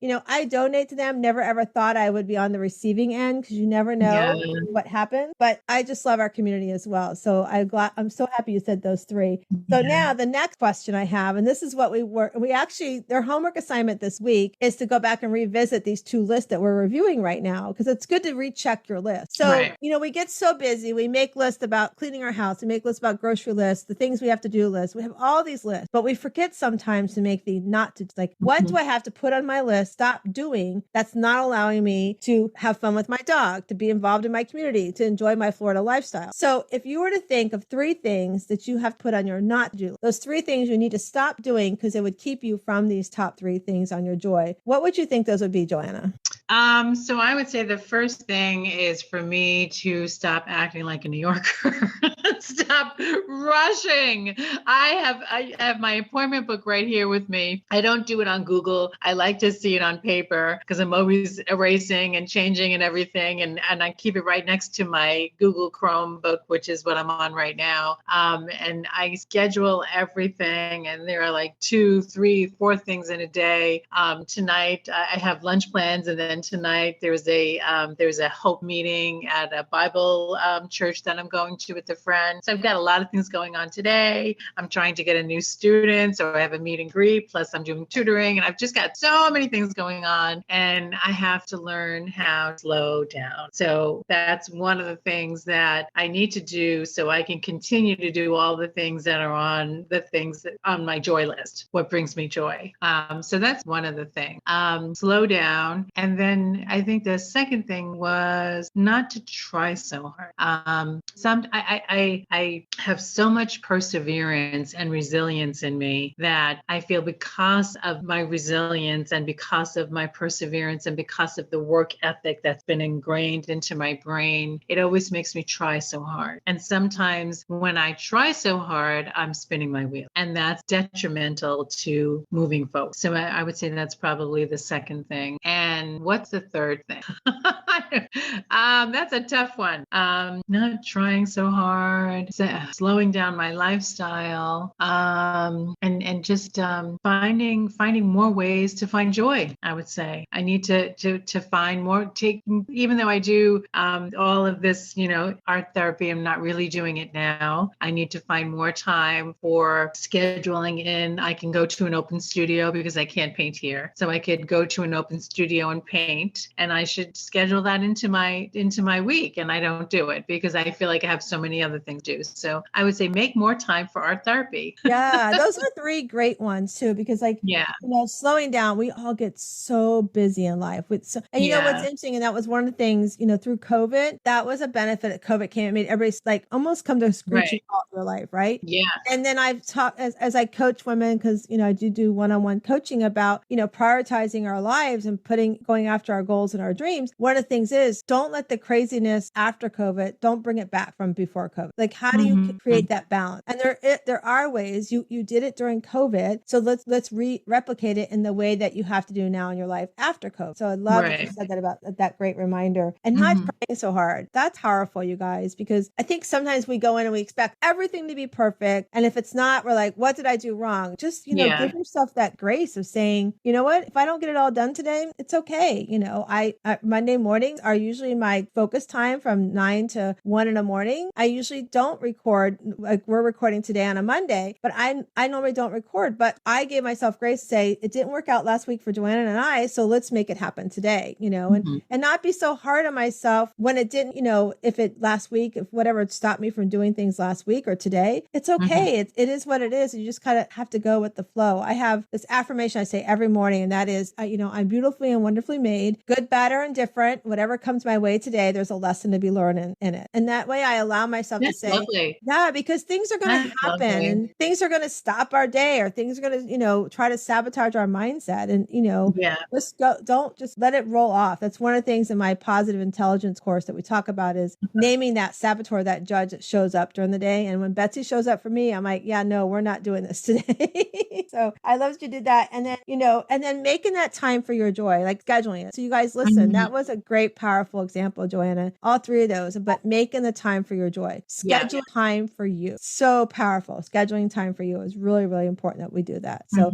donate to them. Never ever thought I would be on the receiving end, because you never know what happened. But I just love our community as well. So I'm so happy you said those three. So now the next question I have, and this is what their homework assignment this week is to go back and revisit these two lists that we're reviewing right now, because it's good to recheck your list. So, we get so busy. We make lists about cleaning our house. We make lists about grocery lists, the things we have to do lists. We have all these lists, but we forget sometimes to make the not to, what do I have to put on my list, stop doing, that's not allowing me to have fun with my dog, to be involved in my community, to enjoy my Florida lifestyle. So if you were to think of three things that you have put on your not to do, those three things you need to stop doing because it would keep you from these top three things on your joy, what would you think those would be, Joanna? So I would say the first thing is for me to stop acting like a New Yorker. Stop rushing. I have my appointment book right here with me. I don't do it on Google. I like to see it on paper because I'm always erasing and changing and everything. And I keep it right next to my Google Chrome book, which is what I'm on right now. And I schedule everything. And there are 2, 3, 4 things in a day. Tonight I have lunch plans, and then tonight there's a hope meeting at a Bible church that I'm going to with a friend. So I've got a lot of things going on today. I'm trying to get a new student, so I have a meet and greet, plus I'm doing tutoring, and I've just got so many things going on, and I have to learn how to slow down. So that's one of the things that I need to do so I can continue to do all the things that are on my joy list, what brings me joy. So that's one of the things. Slow down. And then I think the second thing was not to try so hard. I have so much perseverance and resilience in me that I feel, because of my resilience and because of my perseverance and because of the work ethic that's been ingrained into my brain, it always makes me try so hard. And sometimes when I try so hard, I'm spinning my wheel, and that's detrimental to moving forward. So I would say that's probably the second thing. And what's the third thing? That's a tough one. Not trying so hard, slowing down my lifestyle, and just finding more ways to find joy. I would say I need to find more. Even though I do all of this, art therapy, I'm not really doing it now. I need to find more time for scheduling in. I can go to an open studio because I can't paint here, so I could go to an open studio and paint, and I should schedule that into my week, and I don't do it because I feel like I have so many other things to do. So I would say make more time for art therapy. Yeah, those are three great ones too, because slowing down, we all get so busy in life. What's interesting, and that was one of the things, through COVID, that was a benefit that COVID came and made everybody almost come to a screeching halt in their life, right? Yeah. And then I've talked as I coach women, because I do one-on-one coaching about prioritizing our lives and going after our goals and our dreams. One of the things is, don't let the craziness after COVID, don't bring it back from before COVID. How do you create that balance? And there are ways. You did it during COVID, so let's replicate it in the way that you have to do now in your life after COVID. So I love that you said that, about that great reminder. And not trying so hard. That's powerful, you guys, because I think sometimes we go in and we expect everything to be perfect, and if it's not, we're like, what did I do wrong? Just give yourself that grace of saying, you know what, if I don't get it all done today, it's okay. I Monday mornings are usually my focus time from 9 to 1 in the morning. I usually don't record, like we're recording today on a Monday, but I normally don't record, but I gave myself grace to say, it didn't work out last week for Joanna and I, so let's make it happen today, and not be so hard on myself when it didn't, if it last week, if whatever stopped me from doing things last week or today, it's okay. It is what it is. You just kind of have to go with the flow. I have this affirmation I say every morning, and that is, I'm beautifully and wonderfully made, good, bad, or indifferent, whatever comes my way today, there's a lesson to be learned in it. And that way I allow myself to say, lovely. yeah, because things are going to happen and things are going to stop our day, or things are going to, try to sabotage our mindset. And, just don't just let it roll off. That's one of the things in my positive intelligence course that we talk about is naming that saboteur, that judge that shows up during the day. And when Betsy shows up for me, I'm like, yeah, no, we're not doing this today. So I love that you did that. And then, and then making that time for your joy, like scheduling it. So you guys listen, that was a great, powerful example, Joanna, all three of those, but making the time for your joy, schedule time for you. So powerful. Scheduling time for you is really, really important that we do that. So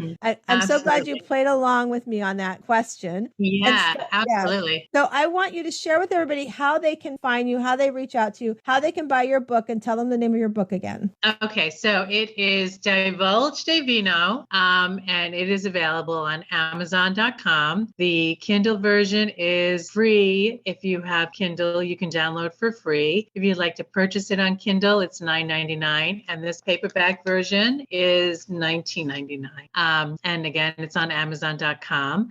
I'm so glad you played along with me on that question. Yeah, absolutely. So I want you to share with everybody how they can find you, how they reach out to you, how they can buy your book, and tell them the name of your book again. Okay, so it is Divulge D'VINO, and it is available on Amazon.com. The Kindle version is free. If you have Kindle, you can download for free. If you'd like to purchase it on Kindle, it's $9.99, and this paperback version is $19.99. And again, it's on Amazon.com.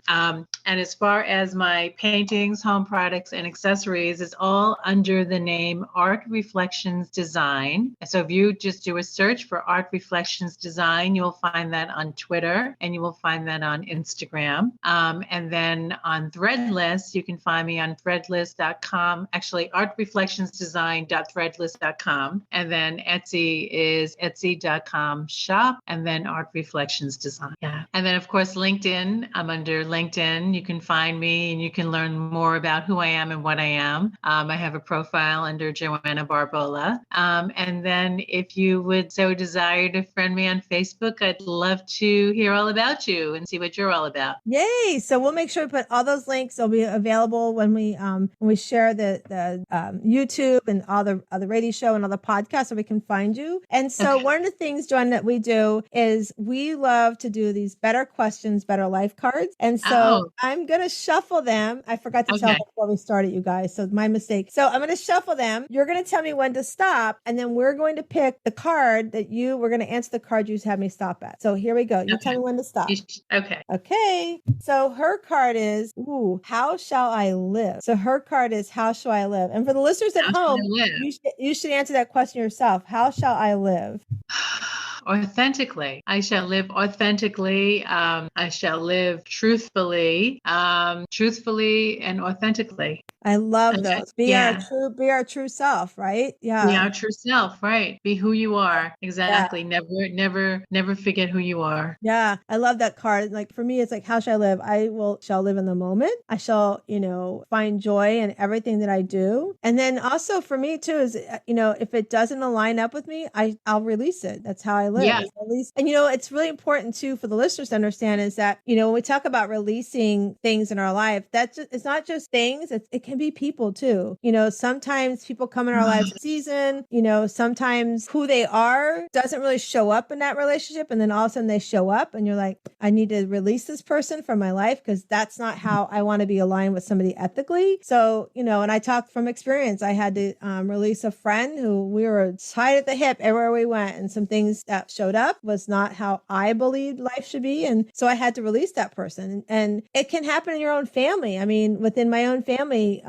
And as far as my paintings, home products, and accessories, it's all under the name Art Reflections Design. So if you just do a search for Art Reflections Design, you'll find that on Twitter, and you will find that on Instagram. And then on Threadless, you can find me on threadless.com, actually artreflectionsdesign.threadless.com. And then Etsy is etsy.com shop, and then Art Reflections Design. Yeah. And then of course, LinkedIn, I'm under LinkedIn. You can find me and you can learn more about who I am and what I am. I have a profile under Joanna Barbolla. And then if you would so desire to friend me on Facebook, I'd love to hear all about you and see what you're all about. Yay. So we'll make sure we put all those links. They'll be available when we share the YouTube and all the radio show and all the podcasts, so we can find you. And so one of the things, Joanna, that we do is we love to do these better questions, better life cards. And so I'm going to shuffle them. I forgot to tell before we started, you guys. So my mistake. So I'm going to shuffle them. You're going to tell me when to stop. And then we're going to pick the card we're going to answer the card you had me stop at. So here we go. You tell me when to stop. Okay. So her card is, how shall I live? So her card is, how shall I live? And for the listeners at home, you should answer that question yourself. How shall I live? Authentically. I shall live authentically. I shall live truthfully and authentically. I love those. Be our true self, right? Yeah. Be our true self, right? Be who you are. Exactly. Yeah. Never forget who you are. Yeah. I love that card. Like for me, it's like, how shall I live? Shall live in the moment. I shall, find joy in everything that I do. And then also for me too is, if it doesn't align up with me, I'll release it. That's how I live. Yeah. And it's really important too for the listeners to understand is that, when we talk about releasing things in our life, it's not just things. It can be people too. Sometimes people come in our lives season, sometimes who they are doesn't really show up in that relationship. And then all of a sudden they show up and you're like, I need to release this person from my life because that's not how I want to be aligned with somebody ethically. So, and I talk from experience. I had to release a friend who we were tied at the hip everywhere we went. And some things that showed up was not how I believed life should be. And so I had to release that person. And it can happen in your own family. I mean, within my own family,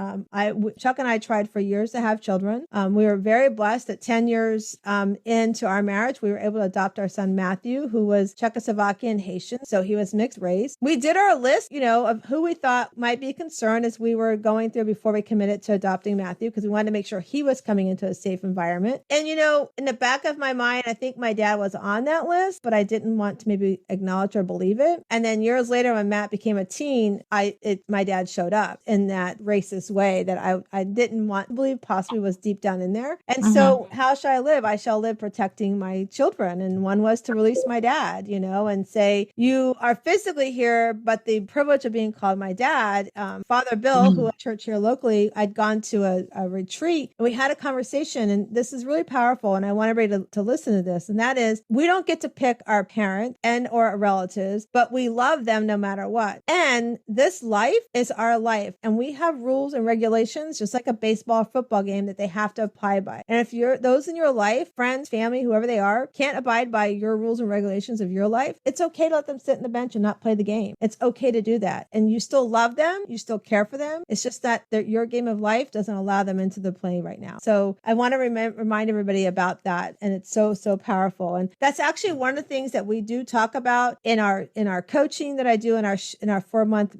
Chuck and I tried for years to have children. We were very blessed that 10 years into our marriage, we were able to adopt our son, Matthew, who was Czechoslovakian Haitian. So he was mixed race. We did our list, of who we thought might be concerned as we were going through before we committed to adopting Matthew, because we wanted to make sure he was coming into a safe environment. And, in the back of my mind, I think my dad was on that list, but I didn't want to maybe acknowledge or believe it. And then years later, when Matt became a teen, my dad showed up in that racist way that I didn't want to believe possibly was deep down in there. And so how shall I live? I shall live protecting my children. And one was to release my dad, and say, you are physically here, but the privilege of being called my dad, Father Bill, who at church here locally, I'd gone to a retreat and we had a conversation, and this is really powerful. And I want everybody to listen to this. And that is, we don't get to pick our parent and or our relatives, but we love them no matter what. And this life is our life. And we have rules and regulations, just like a baseball or football game, that they have to abide by. And if those in your life, friends, family, whoever they are, can't abide by your rules and regulations of your life, it's okay to let them sit in the bench and not play the game. It's okay to do that. And you still love them. You still care for them. It's just that your game of life doesn't allow them into the play right now. So I want to remind everybody about that. And it's so, so powerful. And that's actually one of the things that we do talk about in our coaching that I do in our 4-month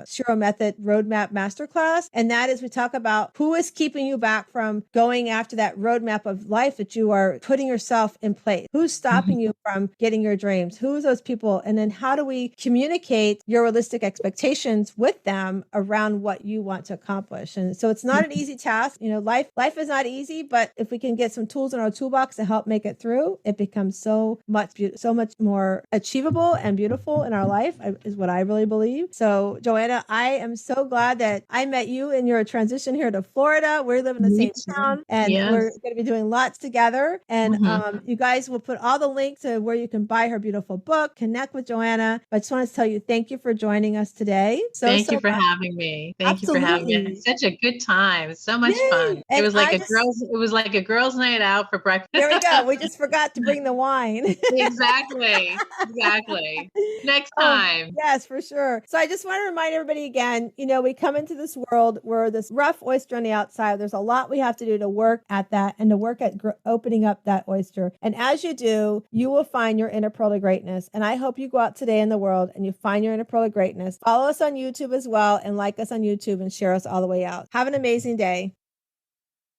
Shiro Method Roadmap Masterclass. And that is, we talk about who is keeping you back from going after that roadmap of life that you are putting yourself in place. Who's stopping you from getting your dreams? Who's those people? And then how do we communicate your realistic expectations with them around what you want to accomplish? And so it's not an easy task. Life is not easy, but if we can get some tools in our toolbox to help make it through, it becomes so much more achievable and beautiful in our life, is what I really believe. So Joanna, I am so glad that I met you in your transition here to Florida. We live in the same town, and we're going to be doing lots together. And you guys will put all the links to where you can buy her beautiful book, connect with Joanna. But I just want to tell you, thank you for joining us today. Thank you for having me. Thank you for having me. It's such a good time. So much fun. And it was like a girls' night out for breakfast. There we go. We just forgot to bring the wine. Exactly. Next time. Yes, for sure. So I just want to remind everybody again, we come into this world, we're this rough oyster on the outside. There's a lot we have to do to work at that and to work at opening up that oyster. And as you do, you will find your inner pearl of greatness. And I hope you go out today in the world and you find your inner pearl of greatness. Follow us on YouTube as well, and like us on YouTube and share us all the way out. Have an amazing day.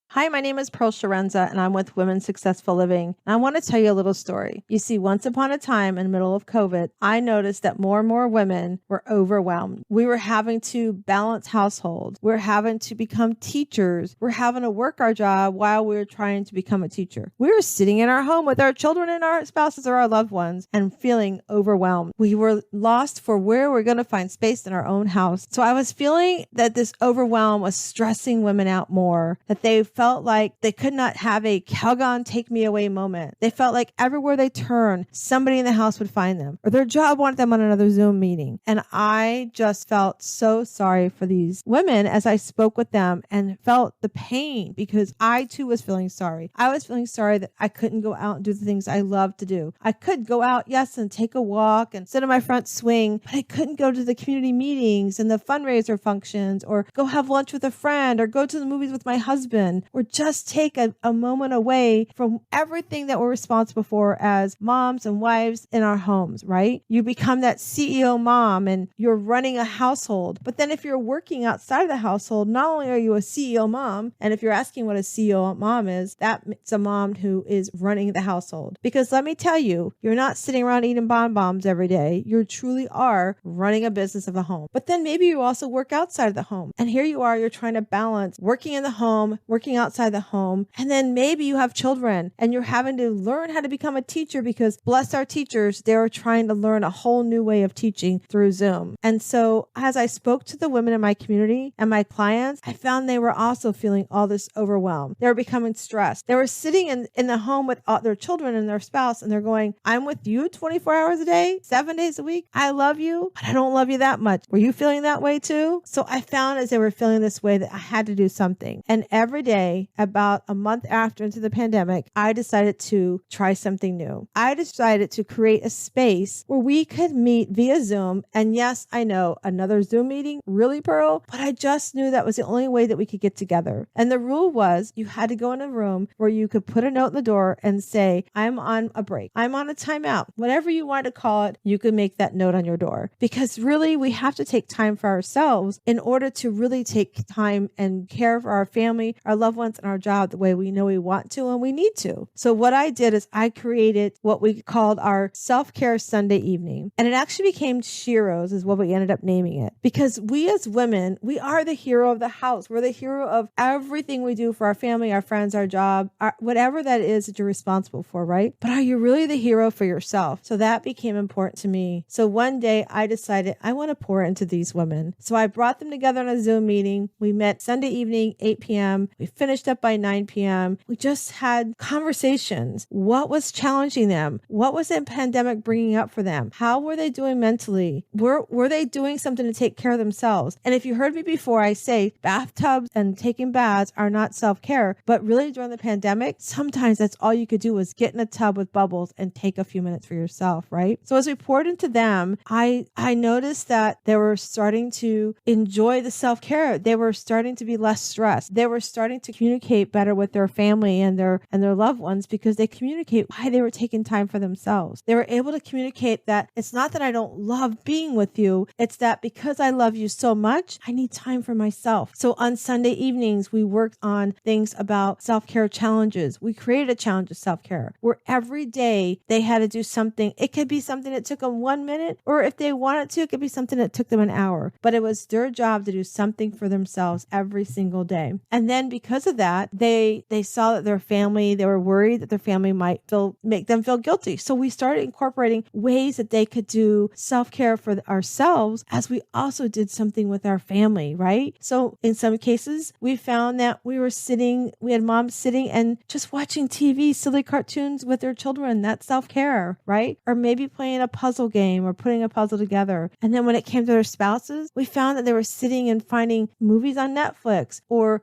Hi, my name is Pearl Sharenza, and I'm with Women Successful Living. And I want to tell you a little story. You see, once upon a time in the middle of COVID, I noticed that more and more women were overwhelmed. We were having to balance households. We're having to become teachers. We're having to work our job while we were trying to become a teacher. We were sitting in our home with our children and our spouses or our loved ones and feeling overwhelmed. We were lost for where we're going to find space in our own house. So I was feeling that this overwhelm was stressing women out more, that they felt like they could not have a Calgon take me away moment. They felt like everywhere they turned, somebody in the house would find them, or their job wanted them on another Zoom meeting. And I just felt so sorry for these women as I spoke with them and felt the pain, because I too was feeling sorry. I was feeling sorry that I couldn't go out and do the things I love to do. I could go out, yes, and take a walk and sit on my front swing, but I couldn't go to the community meetings and the fundraiser functions, or go have lunch with a friend, or go to the movies with my husband, or just take a moment away from everything that we're responsible for as moms and wives in our homes, right? You become that CEO mom and you're running a household. But then if you're working outside of the household, not only are you a CEO mom, and if you're asking what a CEO mom is, that's a mom who is running the household. Because let me tell you, you're not sitting around eating bonbons every day. You truly are running a business of the home. But then maybe you also work outside of the home. And here you are, you're trying to balance working in the home, working outside the home, and then maybe you have children and you're having to learn how to become a teacher, because bless our teachers, they're trying to learn a whole new way of teaching through Zoom. And so as I spoke to the women in my community and my clients, I found they were also feeling all this overwhelm. They were becoming stressed. They were sitting in the home with all their children and their spouse, and they're going, I'm with you 24 hours a day, 7 days a week. I love you, but I don't love you that much. Were you feeling that way too? So I found as they were feeling this way that I had to do something. And every day, about a month after into the pandemic, I decided to try something new. I decided to create a space where we could meet via Zoom. And yes, I know, another Zoom meeting, really, Pearl? But I just knew that was the only way that we could get together. And the rule was you had to go in a room where you could put a note in the door and say, I'm on a break. I'm on a timeout. Whatever you want to call it, you could make that note on your door. Because really, we have to take time for ourselves in order to really take time and care for our family, our loved ones, and our job the way we know we want to and we need to. So what I did is I created what we called our self-care Sunday evening. And it actually became Shiro's, is what we ended up naming it. Because we as women, we are the hero of the house. We're the hero of everything we do for our family, our friends, our job, whatever that is that you're responsible for, right? But are you really the hero for yourself? So that became important to me. So one day I decided I want to pour into these women. So I brought them together in a Zoom meeting. We met Sunday evening, 8 p.m. We finished up by 9 p.m. We just had conversations. What was challenging them? What was the pandemic bringing up for them? How were they doing mentally? Were they doing something to take care of themselves? And if you heard me before, I say bathtubs and taking baths are not self-care, but really during the pandemic, sometimes that's all you could do was get in a tub with bubbles and take a few minutes for yourself, right? So as we poured into them, I noticed that they were starting to enjoy the self-care. They were starting to be less stressed. They were starting to communicate better with their family and their loved ones because they communicate why they were taking time for themselves. They were able to communicate that it's not that I don't love being with you. It's that because I love you so much, I need time for myself. So on Sunday evenings, we worked on things about self-care challenges. We created a challenge of self-care where every day they had to do something. It could be something that took them 1 minute, or if they wanted to, it could be something that took them an hour. But it was their job to do something for themselves every single day. And then because of that, they saw that their family, they were worried that their family might make them feel guilty. So we started incorporating ways that they could do self-care for ourselves as we also did something with our family, right? So in some cases, we found that we had moms sitting and just watching TV, silly cartoons with their children. That's self-care, right? Or maybe playing a puzzle game or putting a puzzle together. And then when it came to their spouses, we found that they were sitting and finding movies on Netflix or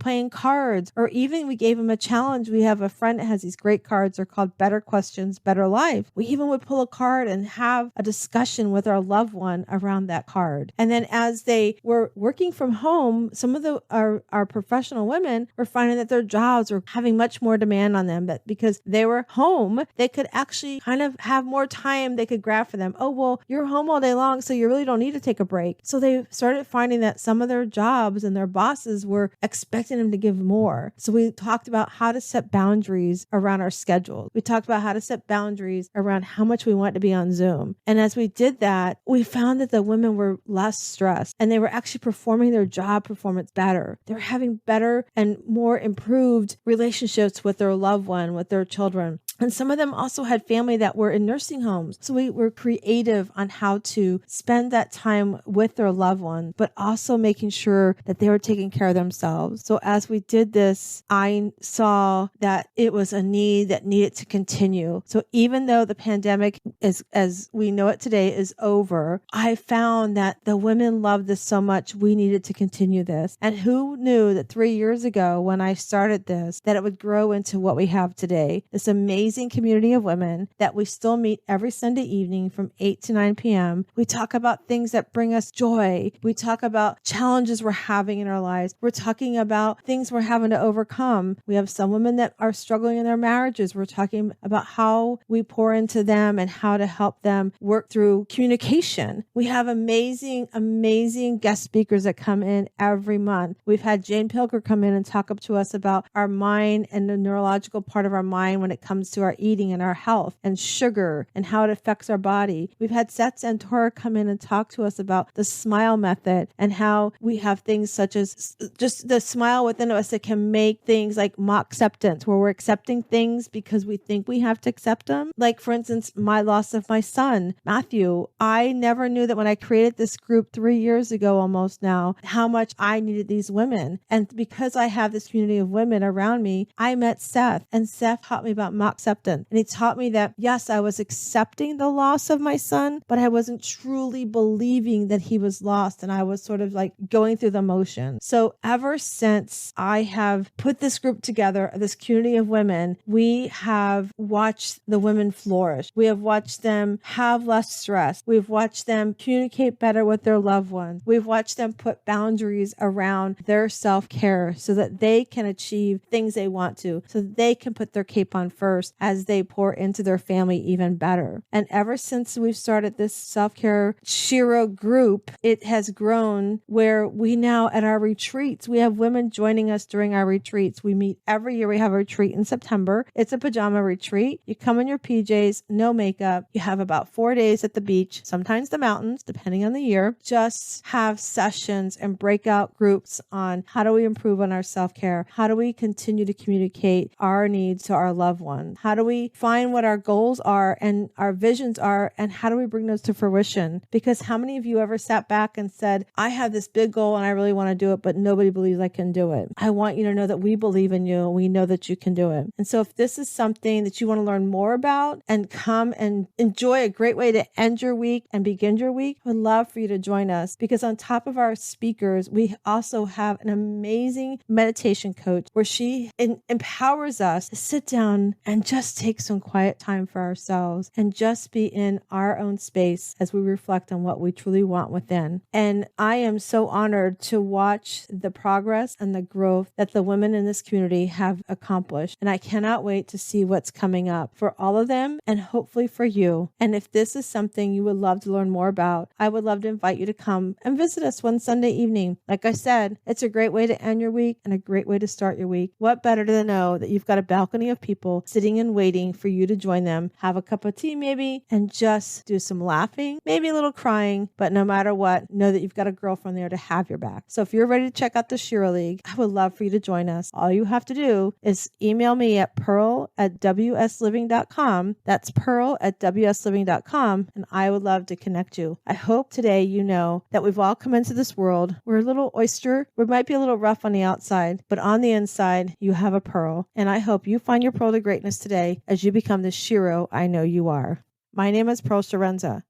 playing cards, or even we gave them a challenge. We have a friend that has these great cards. They're called Better Questions, Better Life. We even would pull a card and have a discussion with our loved one around that card. And then as they were working from home, some of our professional women were finding that their jobs were having much more demand on them, that because they were home, they could actually kind of have more time they could grab for them. Oh, well, you're home all day long, so you really don't need to take a break. So they started finding that some of their jobs and their bosses were expecting them to give more. So we talked about how to set boundaries around our schedule. We talked about how to set boundaries around how much we want to be on Zoom. And as we did that, we found that the women were less stressed and they were actually performing their job performance better. They were having better and more improved relationships with their loved one, with their children. And some of them also had family that were in nursing homes. So we were creative on how to spend that time with their loved one, but also making sure that they were taking care of themselves. So as we did this, I saw that it was a need that needed to continue. So even though the pandemic is, as we know it today, is over, I found that the women loved this so much, we needed to continue this. And who knew that 3 years ago when I started this, that it would grow into what we have today, this amazing community of women that we still meet every Sunday evening from 8 to 9 p.m. We talk about things that bring us joy. We talk about challenges we're having in our lives. We're talking about things we're having to overcome. We have some women that are struggling in their marriages. We're talking about how we pour into them and how to help them work through communication. We have amazing, amazing guest speakers that come in every month. We've had Jane Pilger come in and talk up to us about our mind and the neurological part of our mind when it comes to our eating and our health and sugar and how it affects our body. We've had Seth Santora come in and talk to us about the smile method and how we have things such as just the smile within us that can make things like mock acceptance, where we're accepting things because we think we have to accept them. Like, for instance, my loss of my son, Matthew. I never knew that when I created this group 3 years ago almost now, how much I needed these women. And because I have this community of women around me, I met Seth, and Seth taught me about mock acceptance. And he taught me that, yes, I was accepting the loss of my son, but I wasn't truly believing that he was lost. And I was sort of like going through the motion. So ever since I have put this group together, this community of women, we have watched the women flourish. We have watched them have less stress. We've watched them communicate better with their loved ones. We've watched them put boundaries around their self-care so that they can achieve things they want to, so that they can put their cape on first as they pour into their family even better. And ever since we've started this self-care Shiro group, it has grown where we now at our retreats, we have women joining us during our retreats. We meet every year. We have a retreat in September. It's a pajama retreat. You come in your PJs, no makeup. up. You have about 4 days at the beach, sometimes the mountains, depending on the year. Just have sessions and breakout groups on how do we improve on our self-care? How do we continue to communicate our needs to our loved ones? How do we find what our goals are and our visions are, and how do we bring those to fruition? Because how many of you ever sat back and said, I have this big goal and I really want to do it, but nobody believes I can do it? I want you to know that we believe in you and we know that you can do it. And so if this is something that you want to learn more about and come and enjoy a great way to end your week and begin your week, I would love for you to join us, because on top of our speakers, we also have an amazing meditation coach where she empowers us to sit down and just take some quiet time for ourselves and just be in our own space as we reflect on what we truly want within. And I am so honored to watch the progress and the growth that the women in this community have accomplished. And I cannot wait to see what's coming up for all of them and hopefully for you. And if this is something you would love to learn more about, I would love to invite you to come and visit us one Sunday evening. Like I said, it's a great way to end your week and a great way to start your week. What better to know that you've got a balcony of people sitting and waiting for you to join them, have a cup of tea maybe, and just do some laughing, maybe a little crying, but no matter what, know that you've got a girlfriend there to have your back. So if you're ready to check out the Shira League, I would love for you to join us. All you have to do is email me at pearl@wsliving.com. That's pearl@wsliving.com, and I would love to connect you. I hope today you know that we've all come into this world. We're a little oyster. We might be a little rough on the outside, but on the inside, you have a pearl. And I hope you find your pearl to greatness today as you become the Shiro I know you are. My name is Pearl Sorenza.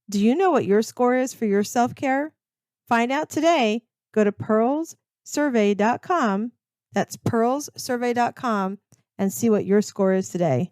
Do you know what your score is for your self-care? Find out today. Go to pearlssurvey.com. That's pearlssurvey.com and see what your score is today.